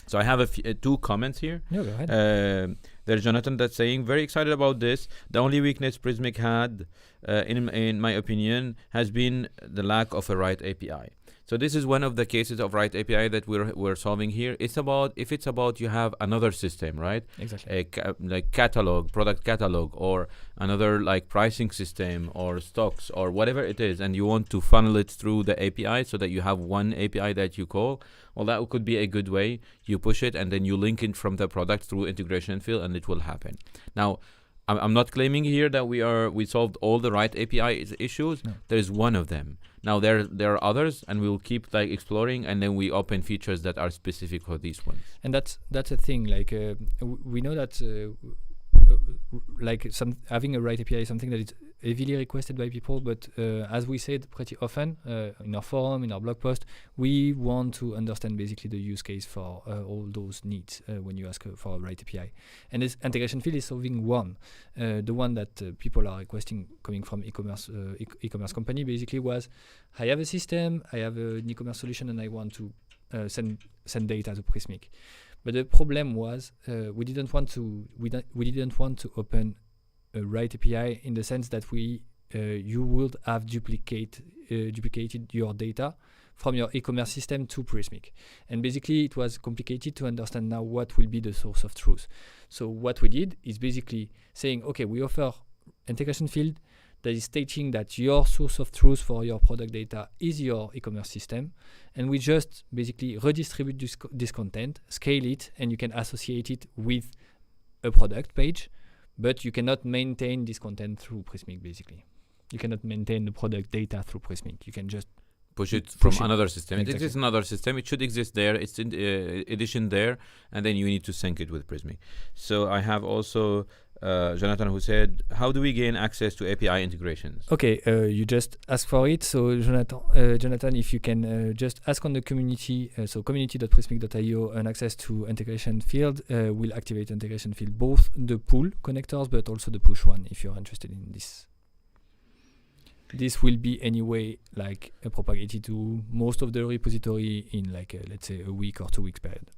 So I have two comments here. Yeah, go ahead. There's Jonathan that's saying, very excited about this. The only weakness Prismic had, in my opinion, has been the lack of a right API. So this is one of the cases of right API that we're solving here. It's about you have another system, right? Exactly. Like product catalog, or another like pricing system or stocks or whatever it is, and you want to funnel it through the API so that you have one API that you call. Well, that could be a good way. You push it and then you link it from the product through integration field, and it will happen. Now, I'm not claiming here that we solved all the right API issues. No. There is one of them. Now there are others, and we'll keep like exploring, and then we open features that are specific for these ones. And that's a thing. Like we know that like having a right API is something that is heavily requested by people, but as we said pretty often in our forum, in our blog post, we want to understand basically the use case for all those needs when you ask for a right API. And this integration field is solving one. The one that people are requesting coming from e-commerce company basically was, I have a system, I have an e-commerce solution, and I want to send data to Prismic. But the problem was we didn't want to open a right API in the sense that you would have duplicated your data from your e-commerce system to Prismic. And basically it was complicated to understand now what will be the source of truth. So what we did is basically saying, okay, we offer integration field that is stating that your source of truth for your product data is your e-commerce system, and we just basically redistribute this content, scale it, and you can associate it with a product page, but you cannot maintain this content through Prismic. Basically, you cannot maintain the product data through Prismic. You can just push it from another system. Exactly. It is another system. It should exist there. It's in edition there, and then you need to sync it with Prismic. So I have also Jonathan, who said, how do we gain access to API integrations? Okay, you just ask for it. So Jonathan, if you can just ask on the community, so community.prismic.io, an access to integration field, will activate integration field, both the pull connectors, but also the push one, if you're interested in this. This will be anyway like propagated to most of the repository in like let's say a week or 2 weeks period.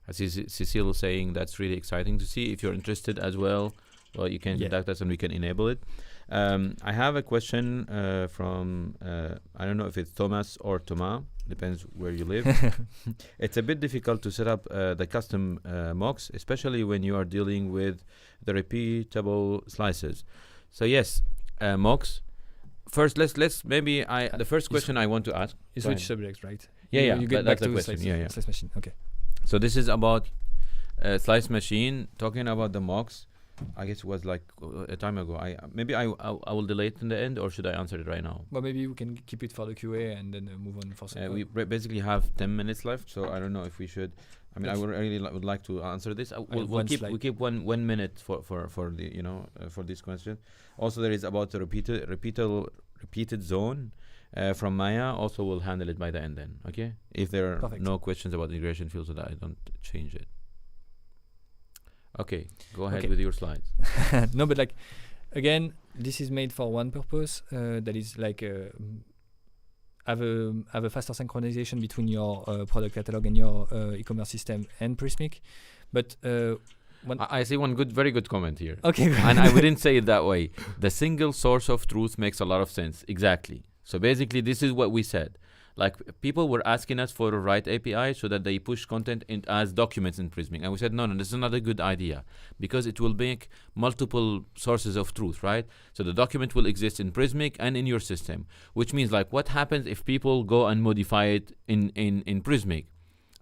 I see Cecile saying that's really exciting to see. If you're interested as well, you can contact us and we can enable it. I have a question from, I don't know if it's Thomas or Thomas, depends where you live. It's a bit difficult to set up the custom mocks, especially when you are dealing with the repeatable slices. So yes, mocks. First, let's maybe the first question I want to ask. You switch subjects, right? Yeah, You get that's back the to question. slice machine. Okay. So this is about slice machine. Talking about the mocks, I guess it was like a time ago. I will delay it in the end, or should I answer it right now? Well, maybe we can keep it for the QA and then move on for some. We basically have 10 minutes left, so I don't know if we should. I mean, I would really would like to answer this. We keep 1 minute for the for this question. Also, there is about the repeated zone. From Maya, also we'll handle it by the end then, okay? If there are no questions about integration field, so that I don't change it. Okay, go ahead with your slides. No, but like, again, this is made for one purpose, that is like have a faster synchronization between your product catalog and your e-commerce system and Prismic. But I see one very good comment here. Okay, and I wouldn't say it that way. The single source of truth makes a lot of sense. Exactly. So basically, this is what we said. Like, people were asking us for a write API so that they push content as documents in Prismic. And we said, no, this is not a good idea, because it will make multiple sources of truth, right? So the document will exist in Prismic and in your system, which means, like, what happens if people go and modify it in Prismic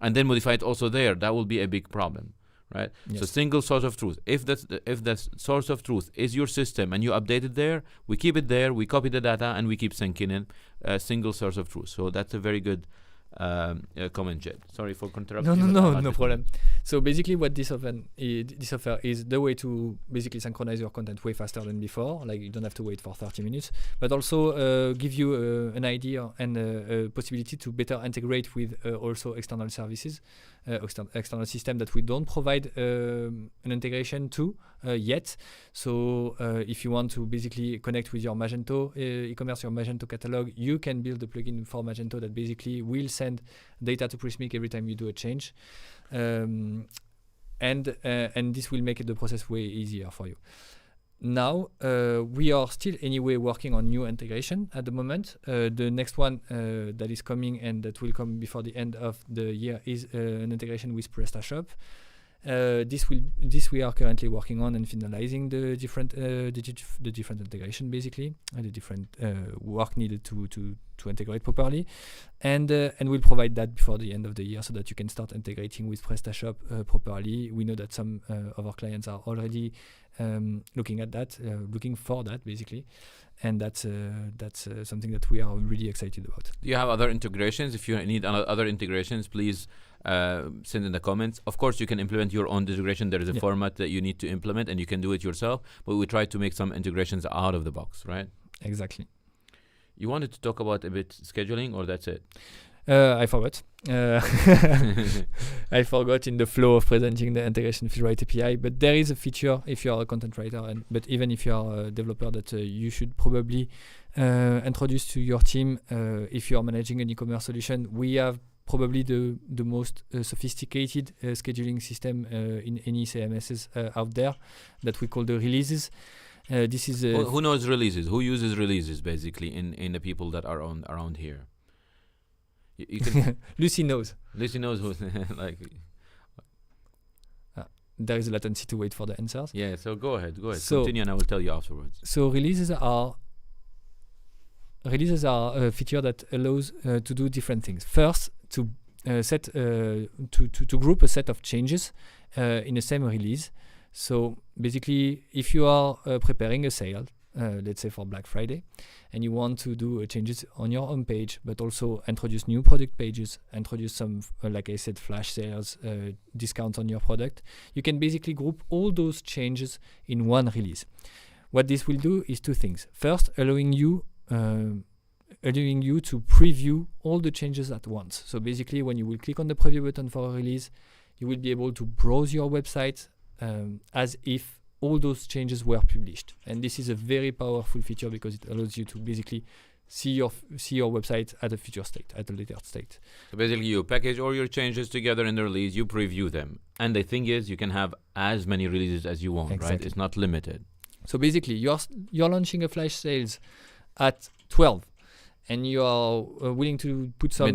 and then modify it also there? That will be a big problem. Right. Yes. So single source of truth. If the source of truth is your system and you update it there, we keep it there, we copy the data, and we keep syncing in a single source of truth. So that's a very good comment, Jed. Sorry for interrupting. No problem. So basically, what this offer is the way to basically synchronize your content way faster than before. Like, you don't have to wait for 30 minutes, but also give you an idea and a possibility to better integrate with also external services, external system that we don't provide an integration to yet. So if you want to basically connect with your Magento e-commerce, your Magento catalog, you can build a plugin for Magento that basically will send data to Prismic every time you do a change, and this will make the process way easier for you. Now we are still anyway working on new integration at the moment. The next one that is coming and that will come before the end of the year is an integration with PrestaShop. This we are currently working on and finalizing the different integration, basically, the different work needed to integrate properly, and we'll provide that before the end of the year so that you can start integrating with PrestaShop properly. We know that some of our clients are already looking for that basically, and that's something that we are really excited about. Do you have other integrations? If you need other integrations, please send in the comments. Of course, you can implement your own integration. There is a format that you need to implement, and you can do it yourself, but we try to make some integrations out of the box, right? Exactly. You wanted to talk about a bit scheduling, or that's it? I forgot. I forgot in the flow of presenting the integration field write API, but there is a feature if you are a content writer, but even if you are a developer, that you should probably introduce to your team if you are managing an e-commerce solution. We have probably the most sophisticated scheduling system in any CMSs out there that we call the releases. This is who knows releases? Who uses releases basically in the people that are around here? You can Lucy knows. Lucy knows who like. There is a latency to wait for the answers. Yeah, so go ahead. So continue, and I will tell you afterwards. So releases are a feature that allows to do different things. First, to group a set of changes in the same release. So basically, if you are preparing a sale, let's say for Black Friday, and you want to do changes on your home page, but also introduce new product pages, introduce some, like I said, flash sales, discounts on your product, you can basically group all those changes in one release. What this will do is two things. First, allowing you to preview all the changes at once. So basically, when you will click on the preview button for a release, you will be able to browse your website as if all those changes were published. And this is a very powerful feature because it allows you to basically see your website at a future state, at a later state. So basically, you package all your changes together in the release, you preview them. And the thing is, you can have as many releases as you want, right? It's not limited. So basically, you're launching a flash sales at 12, and you are willing to put some...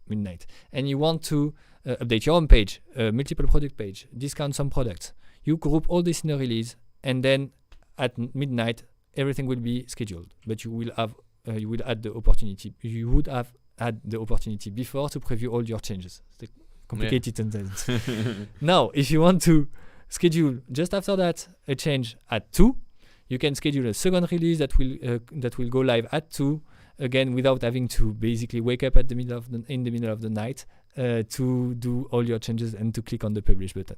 Midnight. And you want to update your home page, multiple product page, discount some products. You group all this in a release, and then at midnight, everything will be scheduled. But you will have, you would have had the opportunity before to preview all your changes. It's a complicated sentence. Now, if you want to schedule just after that a change at 2, you can schedule a second release that will go live at 2, again without having to basically wake up in the middle of the night to do all your changes and to click on the publish button.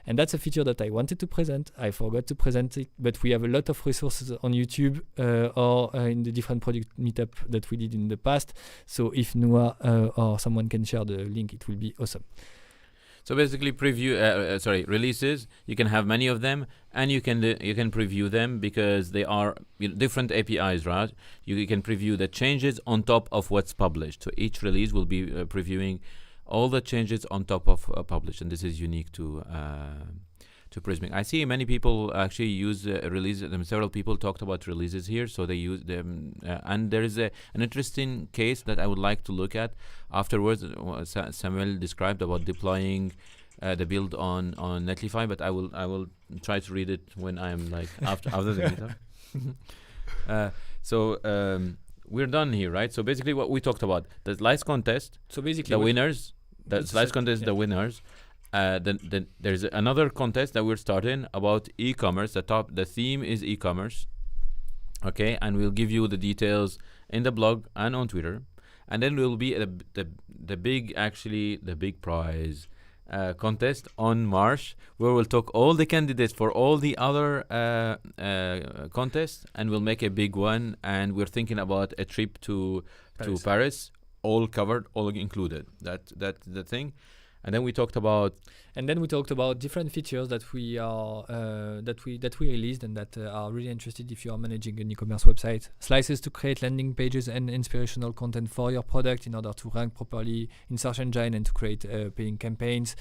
And that's a feature that I wanted to present. I forgot to present it, but we have a lot of resources on YouTube or in the different product meetup that we did in the past. So if Noah or someone can share the link, it will be awesome. So basically, releases. You can have many of them, and you can preview them because they are different APIs, right? You can preview the changes on top of what's published. So each release will be previewing all the changes on top of published, and this is unique to Prismic. I see many people actually use releases. Several people talked about releases here, so they use them. And there is an interesting case that I would like to look at afterwards. Samuel described about deploying the build on Netlify, but I will try to read it when I'm like after the meetup. We're done here, right? So basically, what we talked about, the slice contest. So basically, the winners. The slice contest, the winners. Then there's another contest that we're starting about e-commerce. The theme is e-commerce. Okay, and we'll give you the details in the blog and on Twitter. And then will be the big prize contest on March, where we'll talk all the candidates for all the other contests, and we'll make a big one. And we're thinking about a trip to Paris, all covered, all included. That's the thing. And then we talked about different features that we released and that are really interested if you are managing an e-commerce website. Slices to create landing pages and inspirational content for your product in order to rank properly in search engine and to create paying campaigns.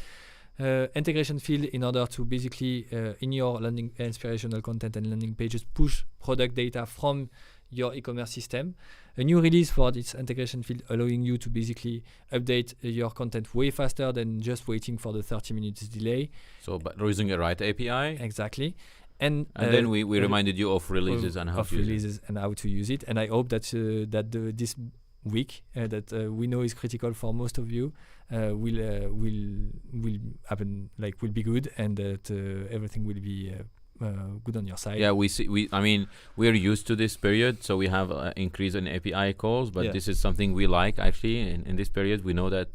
Integration field in order to basically in your landing inspirational content and landing pages push product data from your e-commerce system. A new release for this integration field allowing you to basically update your content way faster than just waiting for the 30 minutes delay. So by using the right API. Exactly. And then we reminded you of releases and how to use it. And I hope that this week that we know is critical for most of you will happen, like will be good, and that everything will be good on your side. Yeah, we're used to this period, so we have increase in API calls, but this is something we like actually in this period. We know that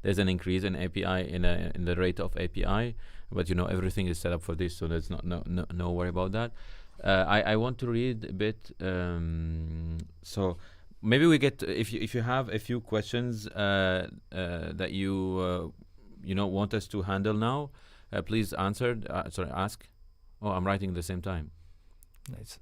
there's an increase in API in the rate of API, but everything is set up for this, so there's no worry about that. I want to read a bit, so maybe we get if you have a few questions that you want us to handle now, please ask. Oh, I'm writing at the same time. Nice.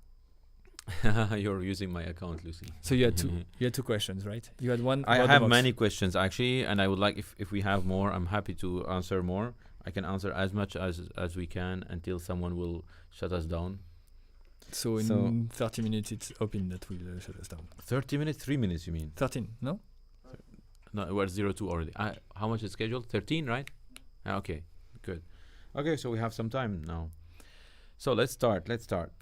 You're using my account, Lucy. So you had two questions, right? You had one. I have many questions actually, and I would like if we have more, I'm happy to answer more. I can answer as much as we can until someone will shut us down. So in 30 minutes, it's open that will shut us down. 30 minutes, 3 minutes, you mean? 13, no? No, we're 02 already. How much is scheduled? 13, right? Okay, good. Okay, so we have some time now. So let's start.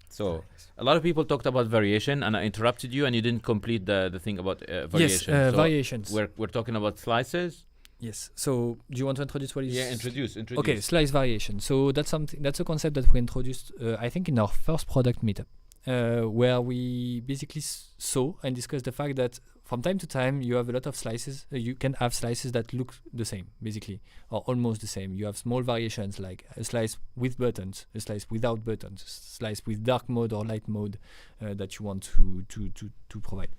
So a lot of people talked about variation, and I interrupted you, and you didn't complete the thing about variation. Yes, variations. We're talking about slices. Yes. So do you want to introduce what is? Yeah, introduce. Okay, slice variation. So that's a concept that we introduced, I think, in our first product meetup. where we basically saw and discussed the fact that from time to time you have a lot of slices. You can have slices that look the same, basically, or almost the same. You have small variations, like a slice with buttons, a slice without buttons, a slice with dark mode or light mode that you want to provide.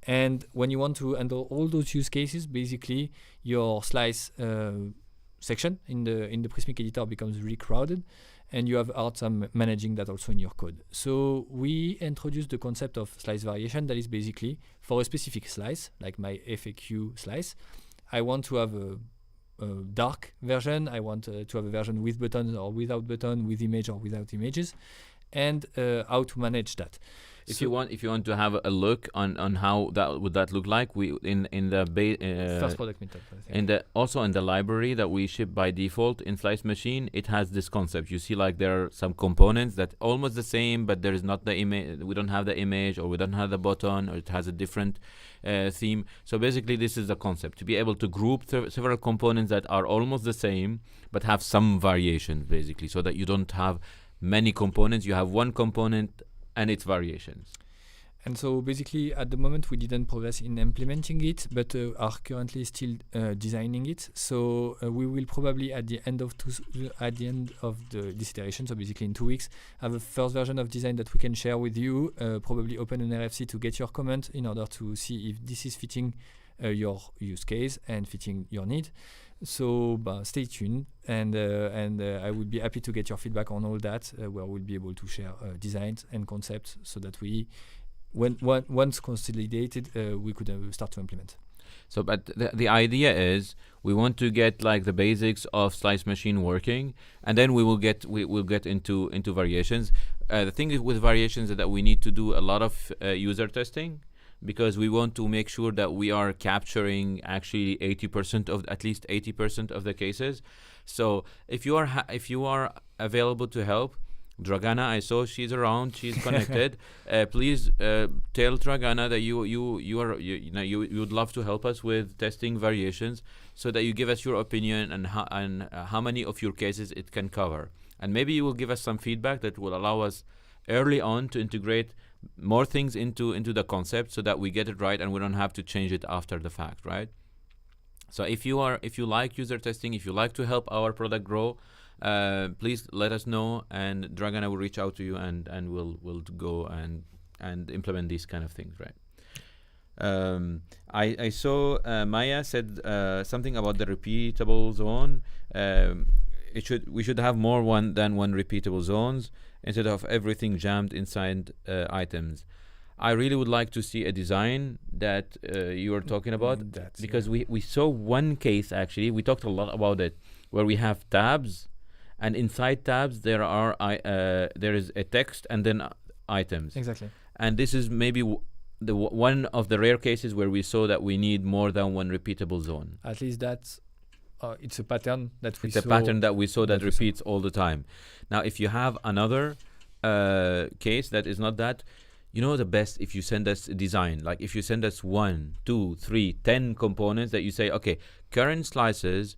And when you want to handle all those use cases, basically your slice section in the Prismic editor becomes really crowded, and you have hard time managing that also in your code. So we introduced the concept of slice variation. That is basically for a specific slice, like my FAQ slice, I want to have a dark version. I want to have a version with buttons or without button, with image or without images, and how to manage that. If you want to have a look on how that would look like, we in the first product meetup, I think. in also in the library that we ship by default in Slice Machine, it has this concept. You see, like, there are some components that almost the same, but there is not the image. We don't have the image, or we don't have the button, or it has a different theme. So basically, this is the concept: to be able to group several components that are almost the same but have some variations, basically, so that you don't have many components. You have one component and its variations. And so basically at the moment we didn't progress in implementing it, but are currently still designing it. So we will probably at the end of this iteration, so basically in 2 weeks, have a first version of design that we can share with you, probably open an RFC to get your comment in order to see if this is fitting your use case and fitting your need. So stay tuned, and I would be happy to get your feedback on all that, where we'll be able to share designs and concepts so that we, once consolidated, we could start to implement. So, but the idea is we want to get like the basics of Slice Machine working, and then we'll get into variations. The thing is with variations is that we need to do a lot of user testing, because we want to make sure that we are capturing actually at least 80% of the cases. So if you are available to help, Dragana, I saw she's around, she's connected. Please tell Dragana that you would love to help us with testing variations, so that you give us your opinion and how many of your cases it can cover. And maybe you will give us some feedback that will allow us early on to integrate more things into the concept, so that we get it right and we don't have to change it after the fact, right? So if you like user testing, if you like to help our product grow, please let us know, and Dragana will reach out to you, and we'll go and implement these kind of things, right? I saw Maya said something about the repeatable zone. We should have more than one repeatable zones, instead of everything jammed inside items. I really would like to see a design that you are talking about, because we saw one case, actually, we talked a lot about it, where we have tabs, and inside tabs there is a text and then items. Exactly. And this is maybe one of the rare cases where we saw that we need more than one repeatable zone. At least that's it's a pattern that we saw. It's a pattern that we saw that repeats all the time. Now, if you have another case that is not that, the best if you send us a design. Like if you send us 1, 2, 3, 10 components that you say, okay, current slices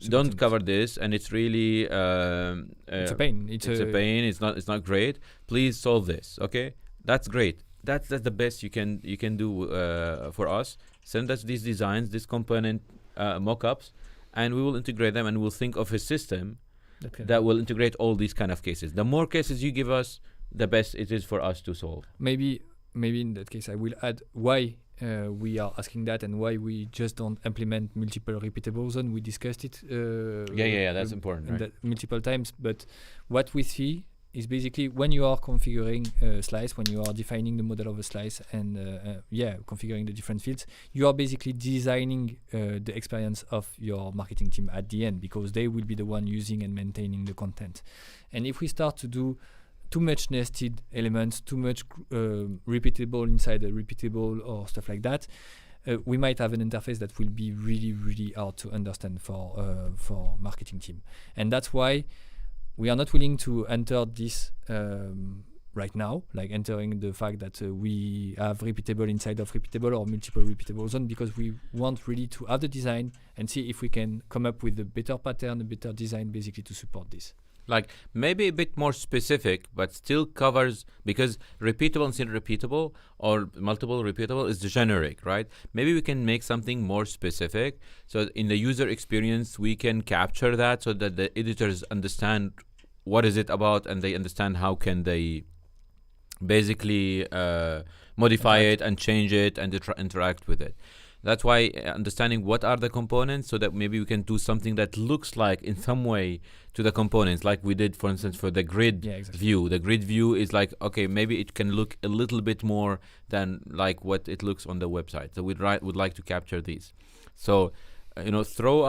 don't cover this, and it's really it's a pain. It's a pain. It's not great. Please solve this. Okay, that's great. That's the best you can do for us. Send us these designs, this component mock-ups, and we will integrate them, and we'll think of a system that will integrate all these kind of cases. The more cases you give us, the best it is for us to solve. Maybe in that case I will add why we are asking that, and why we just don't implement multiple repeatable zones. We discussed it that's important, right? Multiple times, but what we see is basically when you are configuring a slice, when you are defining the model of a slice and configuring the different fields, you are basically designing the experience of your marketing team at the end, because they will be the one using and maintaining the content. And if we start to do too much nested elements, too much repeatable inside a repeatable or stuff like that, we might have an interface that will be really, really hard to understand for marketing team. And that's why we are not willing to enter this right now, like entering the fact that we have repeatable inside of repeatable or multiple repeatable zone, because we want really to have the design and see if we can come up with a better pattern, a better design, basically to support this. Like maybe a bit more specific, but still covers, because repeatable and still repeatable or multiple repeatable is the generic, right? Maybe we can make something more specific. So in the user experience, we can capture that so that the editors understand what is it about, and they understand how can they basically modify it and change it and interact with it. That's why understanding what are the components, so that maybe we can do something that looks like in some way to the components, like we did, for instance, for the grid view. The grid view is like, okay, maybe it can look a little bit more than like what it looks on the website. So would like to capture these. So, throw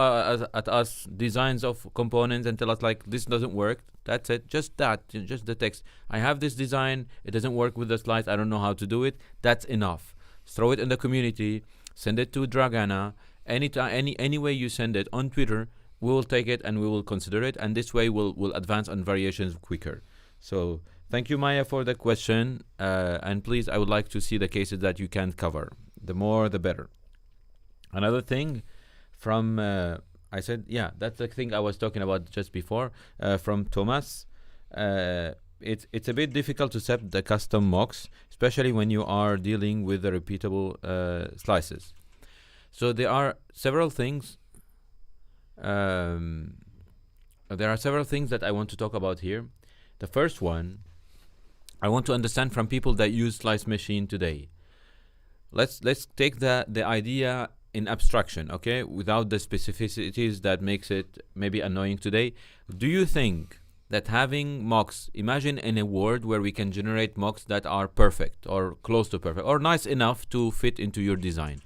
at us designs of components and tell us like, this doesn't work. That's it. Just the text. I have this design. It doesn't work with the slides. I don't know how to do it. That's enough. Throw it in the community. Send it to Dragana. Any way you send it on Twitter, we will take it and we will consider it. And this way we'll advance on variations quicker. So thank you, Maya, for the question. And please, I would like to see the cases that you can cover. The more, the better. Another thing from, I said, yeah, that's the thing I was talking about just before, from Thomas. It's a bit difficult to set the custom mocks, especially when you are dealing with the repeatable slices. So there are several things. There are several things that I want to talk about here. The first one, I want to understand from people that use Slice Machine today. Let's take the idea in abstraction, okay, without the specificities that makes it maybe annoying today. Do you think that having mocks, imagine in a world where we can generate mocks that are perfect or close to perfect or nice enough to fit into your design,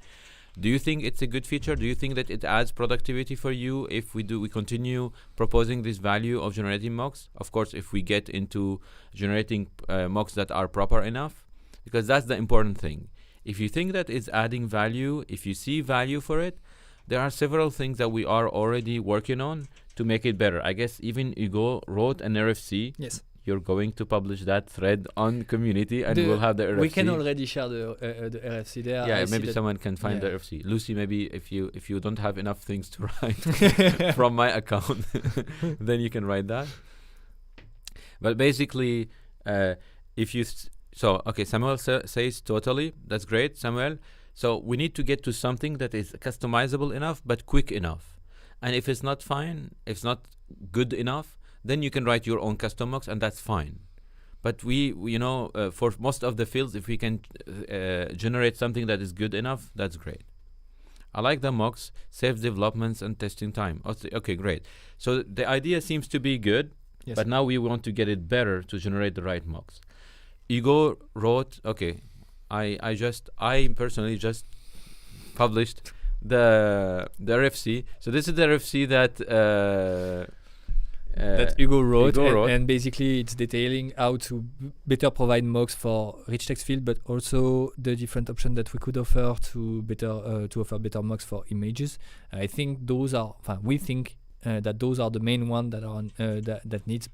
do you think it's a good feature? Do you think that it adds productivity for you if we continue proposing this value of generating mocks? Of course, if we get into generating mocks that are proper enough, because that's the important thing. If you think that it's adding value, if you see value for it, there are several things that we are already working on to make it better. I guess even Hugo wrote an RFC. Yes. You're going to publish that thread on community, and we'll have the RFC. We can already share the RFC there. Yeah, maybe someone can find the RFC. Lucy, maybe if you don't have enough things to write from my account, then you can write that. But basically, if you okay, Samuel says totally. That's great, Samuel. So we need to get to something that is customizable enough but quick enough. And if it's not fine, if it's not good enough, then you can write your own custom mocks, and that's fine. But we for most of the fields, if we can generate something that is good enough, that's great. I like the mocks, save developments and testing time. Okay, great. So the idea seems to be good, but now we want to get it better to generate the right mocks. Hugo wrote, okay, I personally just published the RFC. So this is the RFC that Hugo wrote. And basically it's detailing how to better provide mocks for rich text field, but also the different options that we could offer to offer better mocks for images. I think we think that those are the main ones that are that needs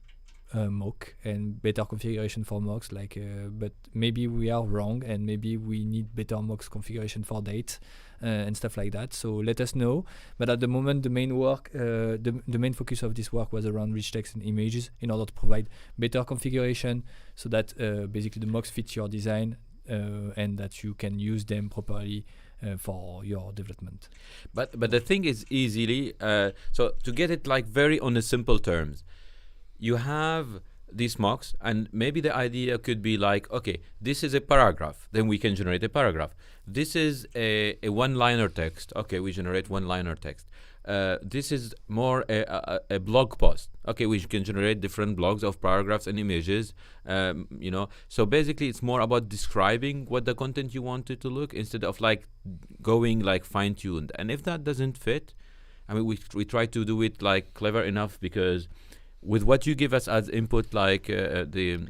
mock and better configuration for mocks. But maybe we are wrong, and maybe we need better mocks configuration for date and stuff like that. So let us know. But at the moment, the main work, the main focus of this work was around rich text and images, in order to provide better configuration, so that basically the mocks fit your design and that you can use them properly for your development. But the thing is easily so to get it very on the simple terms, you have these mocks, and maybe the idea could be okay, this is a paragraph, then we can generate a paragraph. This is a one-liner text. Okay, we generate one-liner text. This is more a blog post. Okay, we can generate different blogs of paragraphs and images. So basically it's more about describing what the content you want it to look, instead of going fine-tuned. And if that doesn't fit, I mean, we try to do it clever enough, because with what you give us as input, the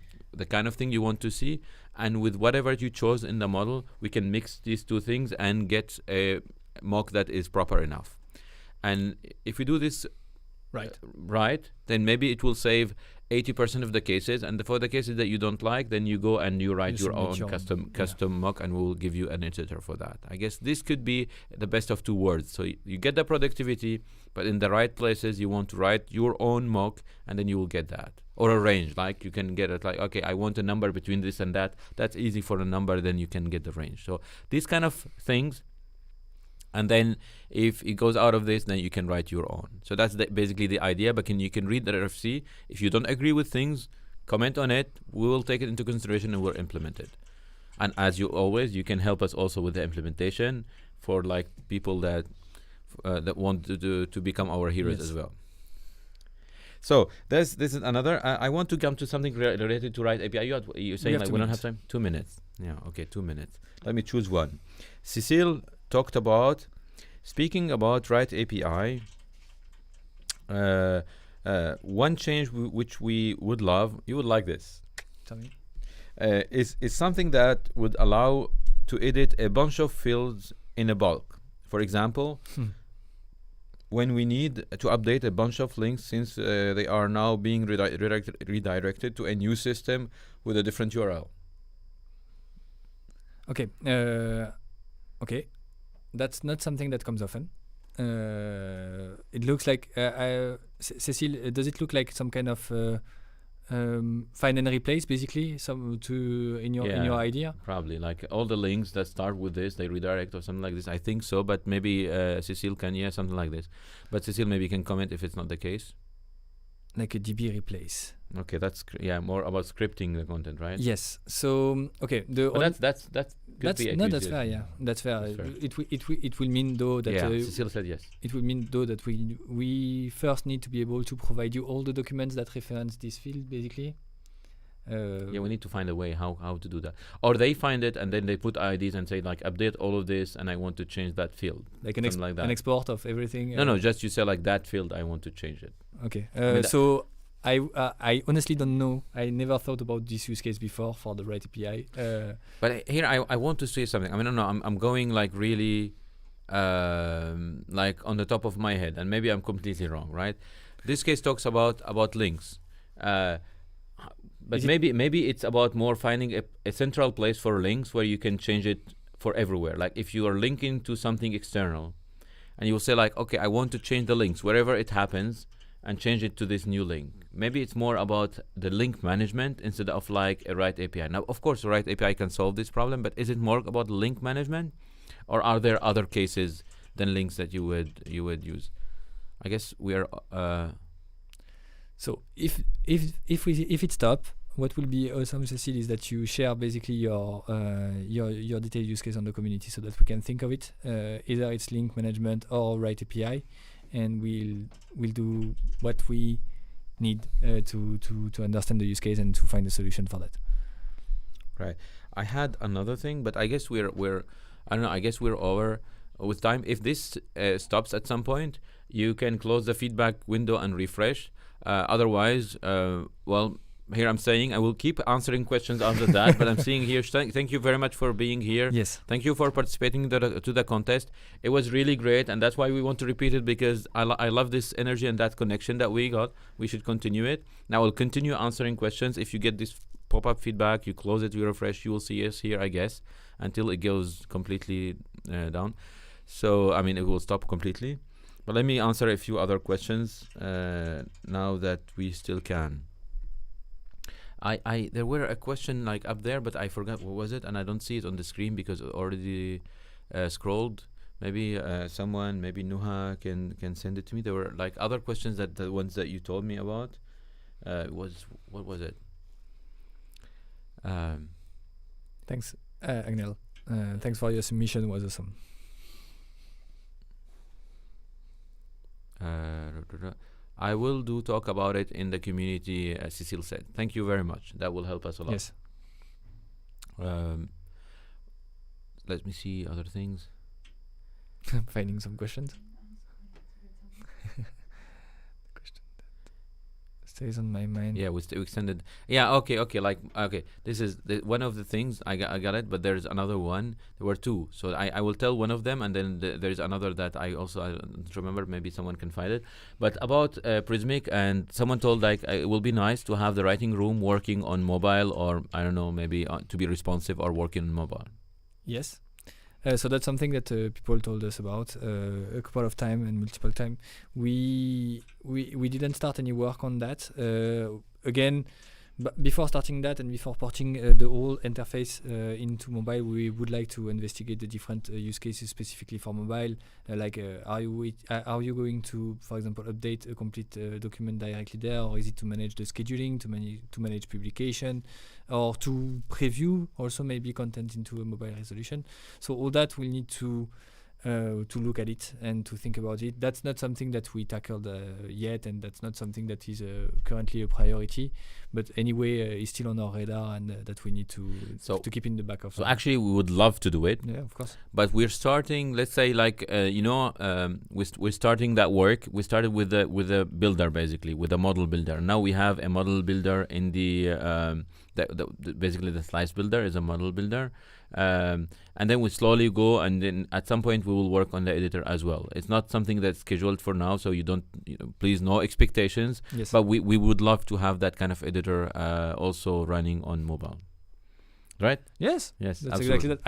kind of thing you want to see, and with whatever you chose in the model, we can mix these two things and get a mock that is proper enough. And if we do this right, then maybe it will save 80% of the cases, and for the cases that you don't like, then you go and you write your own custom mock, and we'll give you an editor for that. I guess this could be the best of two worlds. So you get the productivity, but in the right places, you want to write your own mock, and then you will get that. Or a range, like you can get it like, okay, I want a number between this and that. That's easy for a number, then you can get the range. So these kind of things. And then if it goes out of this, then you can write your own. So that's basically the idea. But you can read the RFC. If you don't agree with things, comment on it. We will take it into consideration and we'll implement it. And as you always, you can help us also with the implementation for like people that want to become our heroes as well. So this is another. I want to come to something related to Write API. You're saying like we don't have time? 2 minutes. Yeah. Okay. 2 minutes. Let me choose one. Cecile talked about speaking about Write API. One change which we would love, you would like this. Tell me. Is something that would allow to edit a bunch of fields in a bulk. For example, when we need to update a bunch of links, since they are now being redirected to a new system with a different URL. Okay. Okay. That's not something that comes often. It looks like Cecile, does it look like some kind of find and replace, basically, in your idea? Probably like all the links that start with this, they redirect or something like this. I think so, but maybe Cecile can, something like this. But Cecile maybe can comment if it's not the case. Like a DB replace. Okay, that's more about scripting the content, right? Yes. So okay, that's fair. Yeah, that's fair. It will mean though that Cecile said yes. It will mean though that we first need to be able to provide you all the documents that reference this field, basically. We need to find a way how to do that, or they find it and then they put IDs and say like update all of this and I want to change that field, like an export of everything. No, just you say like that field I want to change it. Okay. So I honestly don't know. I never thought about this use case before for the Write API. But here I want to say something. I mean, no, I'm going like really like on the top of my head, and maybe I'm completely wrong, right? This case talks about links. But maybe it's about more finding a central place for links where you can change it for everywhere. Like if you are linking to something external, and you will say like, okay, I want to change the links wherever it happens and change it to this new link. Maybe it's more about the link management instead of like a Write API. Now, of course, Write API can solve this problem, but is it more about link management, or are there other cases than links that you would use? I guess we are. So if it's top, what will be awesome, Cecile, is that you share basically your detailed use case on the community so that we can think of it. Either it's link management or Write API, and we'll do what we need to understand the use case and to find a solution for that. Right. I had another thing, but I guess we're I don't know. I guess we're over with time. If this stops at some point, you can close the feedback window and refresh. Otherwise, here I'm saying I will keep answering questions after that, but I'm seeing here, thank you very much for being here. Yes. Thank you for participating to the contest. It was really great, and that's why we want to repeat it, because I love this energy and that connection that we got. We should continue it. Now we'll continue answering questions. If you get this pop-up feedback, you close it, you refresh, you will see us here, I guess, until it goes completely down. So, I mean, it will stop completely. But let me answer a few other questions now that we still can. There were a question like up there, but I forgot what was it, and I don't see it on the screen because it already scrolled. Maybe someone, maybe Nuha can send it to me. There were like other questions the ones that you told me about. What was it? Thanks, Agnel. Thanks for your submission. It was awesome. I will talk about it in the community, as Cecile said. Thank you very much. That will help us a lot. Yes. Let me see other things. Finding some questions. stays on my mind. Yeah, we extended. Yeah, okay. Like, okay, this is one of the things I got it, but there's another one. There were two, so I will tell one of them, and then there's another that I don't remember. Maybe someone can find it. But about Prismic, and someone told like it will be nice to have the writing room working on mobile, or I don't know, maybe to be responsive or working on mobile. Yes. So that's something that people told us about a couple of times and multiple times. We didn't start any work on that. Again, before starting that and before porting the whole interface into mobile, we would like to investigate the different use cases specifically for mobile. Are you going to, for example, update a complete document directly there, or is it to manage the scheduling, to manage publication, or to preview also maybe content into a mobile resolution? So all that we'll need to look at it and to think about it. That's not something that we tackled yet, and that's not something that is currently a priority, but anyway is still on our radar, and that we need to keep in the back of. So actually we would love to do it. Yeah, of course. But we're starting, let's say, like we're starting that work. We started with a builder, basically with a model builder. Now we have a model builder in basically the slice builder is a model builder. And then we slowly go, and then at some point we will work on the editor as well. It's not something that's scheduled for now, so you don't, please, no expectations. Yes. But we would love to have that kind of editor also running on mobile. Right? Yes. Yes. That's absolutely. exactly that.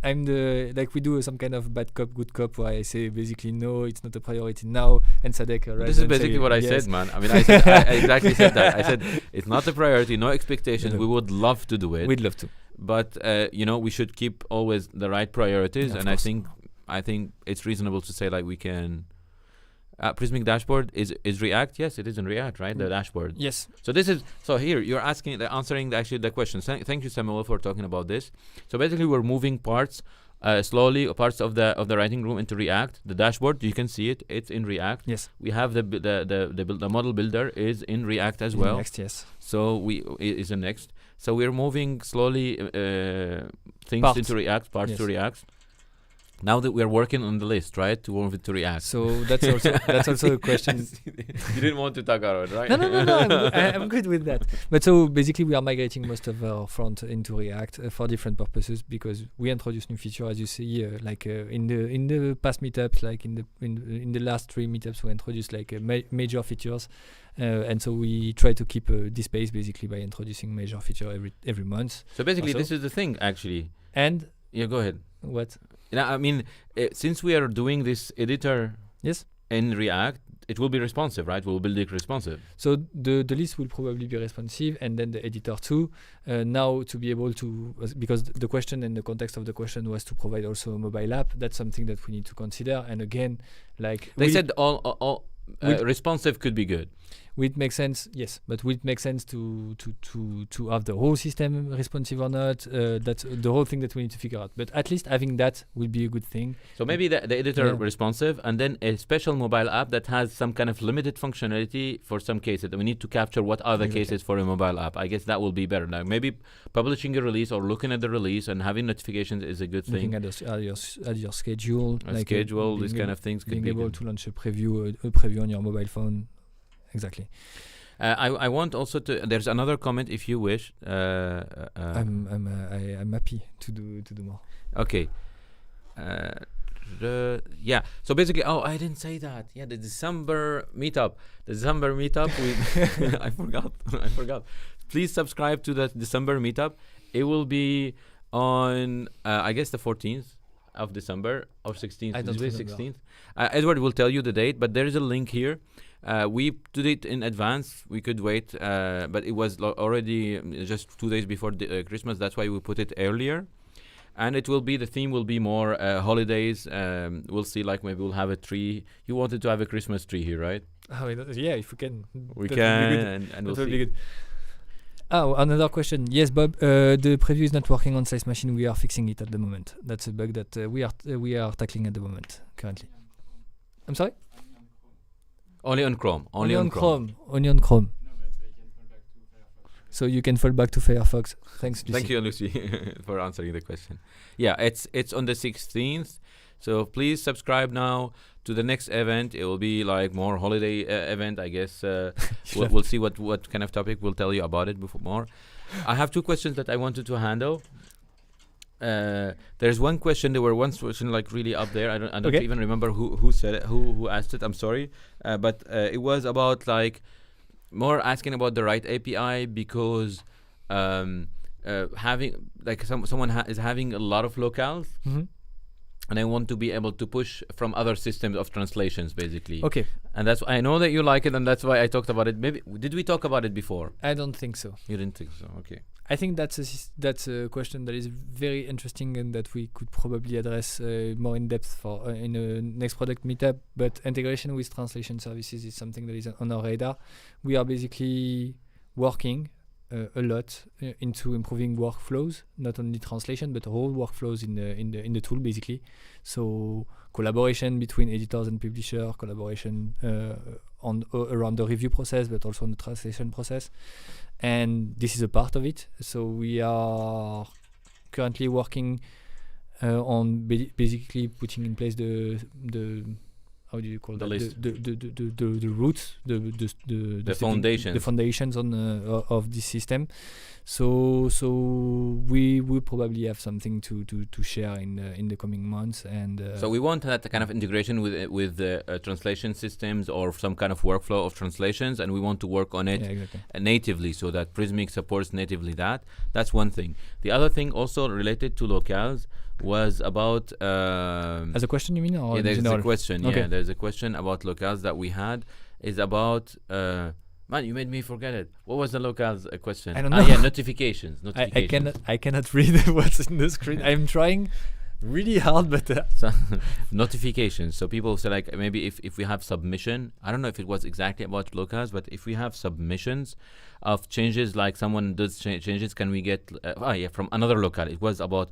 I'm the like we do some kind of bad cop, good cop, where I say basically no, it's not a priority now, and Sadek. This is basically what I said, man. I mean, I exactly said that. I said it's not a priority, no expectations. We would love to do it. We'd love to. But we should keep always the right priorities, Yeah, and I think it's reasonable to say like we can. Prismic dashboard is React. Yes, it is in React, right? The dashboard. Yes. So here you're answering actually the question. Thank you, Samuel, for talking about this. So basically, we're moving parts slowly, parts of the writing room into React. The dashboard, you can see it. It's in React. Yes. We have the model builder is in React as well. Next, yes. So is in Next. So we're moving slowly things into React, parts to React. Now that we're working on the list, right, to move it to React. So that's also a question. You didn't want to talk about it, right? No. I'm good with that. But so basically, we are migrating most of our front into React for different purposes, because we introduce new feature, as you see, in the past meetups, like in the last 3 meetups, we introduced like major features, and so we try to keep this pace basically by introducing major feature every month. So basically, this is the thing, actually. And yeah, go ahead. What? I mean, since we are doing this editor in React, it will be responsive, right? We'll build it responsive. So the list will probably be responsive, and then the editor too. Now to be able to, because the question and the context of the question was to provide also a mobile app. That's something that we need to consider. And again, like they said, all responsive could be good. Would it make sense? Yes, but would it make sense to have the whole system responsive or not? That's the whole thing that we need to figure out. But at least having that would be a good thing. So maybe the editor responsive, and then a special mobile app that has some kind of limited functionality for some cases. We need to capture what are the cases for a mobile app. I guess that will be better. Like maybe publishing a release or looking at the release and having notifications is a good thing. Looking at your schedule, these kind of things could be being able to launch a preview on your mobile phone. Exactly. I want also to. There's another comment if you wish. I'm happy to do more. Okay. So basically, I didn't say that. Yeah, the December meetup. I forgot. Please subscribe to the December meetup. It will be on I guess the 14th of December or 16th. I don't remember. 16th. Edward will tell you the date, but there is a link here. We did it in advance. We could wait, but it was already just 2 days before Christmas. That's why we put it earlier. And the theme will be more holidays. We'll see, like maybe we'll have a tree. You wanted to have a Christmas tree here, right? Yeah, if we can. We can, and we'll see. Be good. Oh, another question. Yes, Bob. The preview is not working on Slice Machine. We are fixing it at the moment. That's a bug that we are tackling at the moment currently. I'm sorry. Only on Chrome. Only on Chrome. So you can fall back to Firefox. Thanks, Lucy. Thank you, Lucy, for answering the question. Yeah, it's on the 16th. So please subscribe now to the next event. It will be like more holiday event, I guess. We'll see what kind of topic. We'll tell you about it before more. I have two questions that I wanted to handle. There's one question. There were one question like really up there. I don't even remember who said it, who asked it. I'm sorry, but it was about like more asking about the right API because having like someone is having a lot of locales. Mm-hmm. And I want to be able to push from other systems of translations, basically. Okay. And that's I know that you like it, and that's why I talked about it. Maybe did we talk about it before? I don't think so. You didn't think so? Okay. I think that's a question that is very interesting and that we could probably address more in depth for in a next product meetup. But integration with translation services is something that is on our radar. We are basically working a lot into improving workflows, not only translation but whole workflows in the tool basically. So collaboration between editors and publisher, collaboration around the review process, but also on the translation process, and this is a part of it. So we are currently working on basically putting in place the how do you call the that? list. The roots, the foundations. The foundations of this system. So we will probably have something to share in the coming months. And so we want that kind of integration with the translation systems or some kind of workflow of translations, and we want to work on it natively so that Prismic supports natively that. That's one thing. The other thing also related to locales was about as a question you mean, or yeah, there's a question. Okay. Yeah, there's a question about locales that we had is about man, you made me forget it. What was the locales question? I don't know. Yeah, notifications. I cannot read what's in the screen. I'm trying really hard, but so, notifications. So people say like maybe if we have submission, I don't know if it was exactly about locales, but if we have submissions of changes, like someone does changes, can we get from another locale? It was about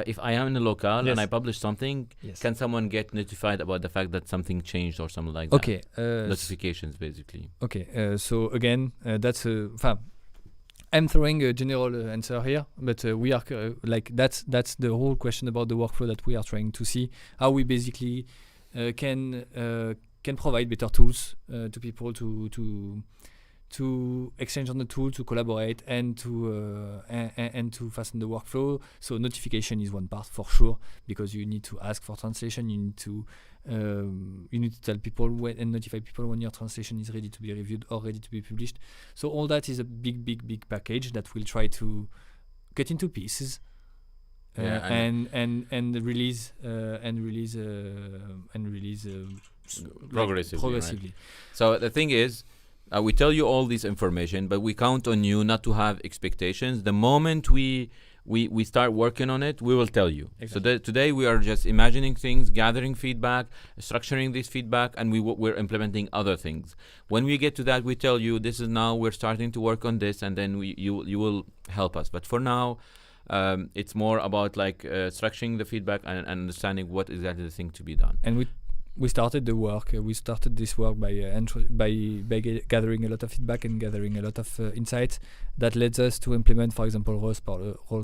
if I am in a locale and I publish something, can someone get notified about the fact that something changed or something like that? Okay. Notifications, basically. Okay. So again, that's I'm throwing a general answer here, but we are that's the whole question about the workflow that we are trying to see, how we basically can provide better tools to people to exchange on the tool, to collaborate, and to fasten the workflow. So notification is one part for sure, because you need to ask for translation. You need to tell people and notify people when your translation is ready to be reviewed or ready to be published. So all that is a big package that we'll try to cut into pieces and release progressively. Right? So the thing is, we tell you all this information, but we count on you not to have expectations. The moment we start working on it, we will tell you. Exactly. So today we are just imagining things, gathering feedback, structuring this feedback, and we're implementing other things. When we get to that, we tell you this is now we're starting to work on this, and then you will help us. But for now, it's more about like structuring the feedback and understanding what exactly the thing to be done. And we started the work. We started this work by gathering a lot of feedback and gathering a lot of insights that led us to implement, for example, roles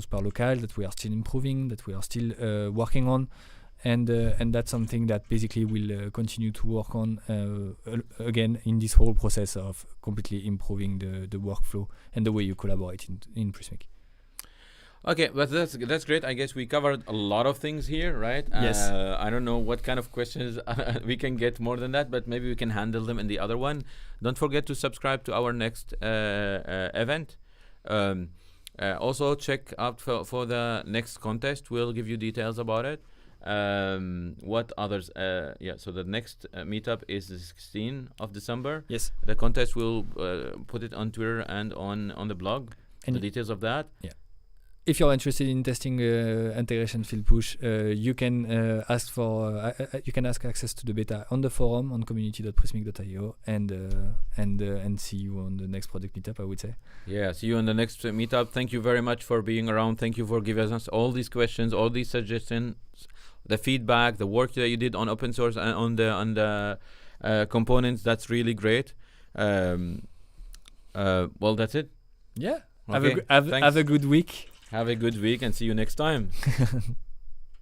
per locale that we are still improving, that we are still working on, and that's something that basically we'll continue to work on again in this whole process of completely improving the workflow and the way you collaborate in Prismic. Okay, but that's great. I guess we covered a lot of things here, right? Yes. I don't know what kind of questions we can get more than that, but maybe we can handle them in the other one. Don't forget to subscribe to our next event. Also, check out for the next contest. We'll give you details about it. What others? So the next meetup is the 16th of December. Yes. The contest will put it on Twitter and on the blog. And the details of that. Yeah. If you're interested in testing integration field push, you can ask access to the beta on the forum on community.prismic.io and see you on the next product meetup, I would say. Yeah, see you on the next meetup. Thank you very much for being around. Thank you for giving us all these questions, all these suggestions, the feedback, the work that you did on open source and on the components. That's really great. Well, that's it. Yeah. Okay, Have a thanks. good week. Have a good week and see you next time.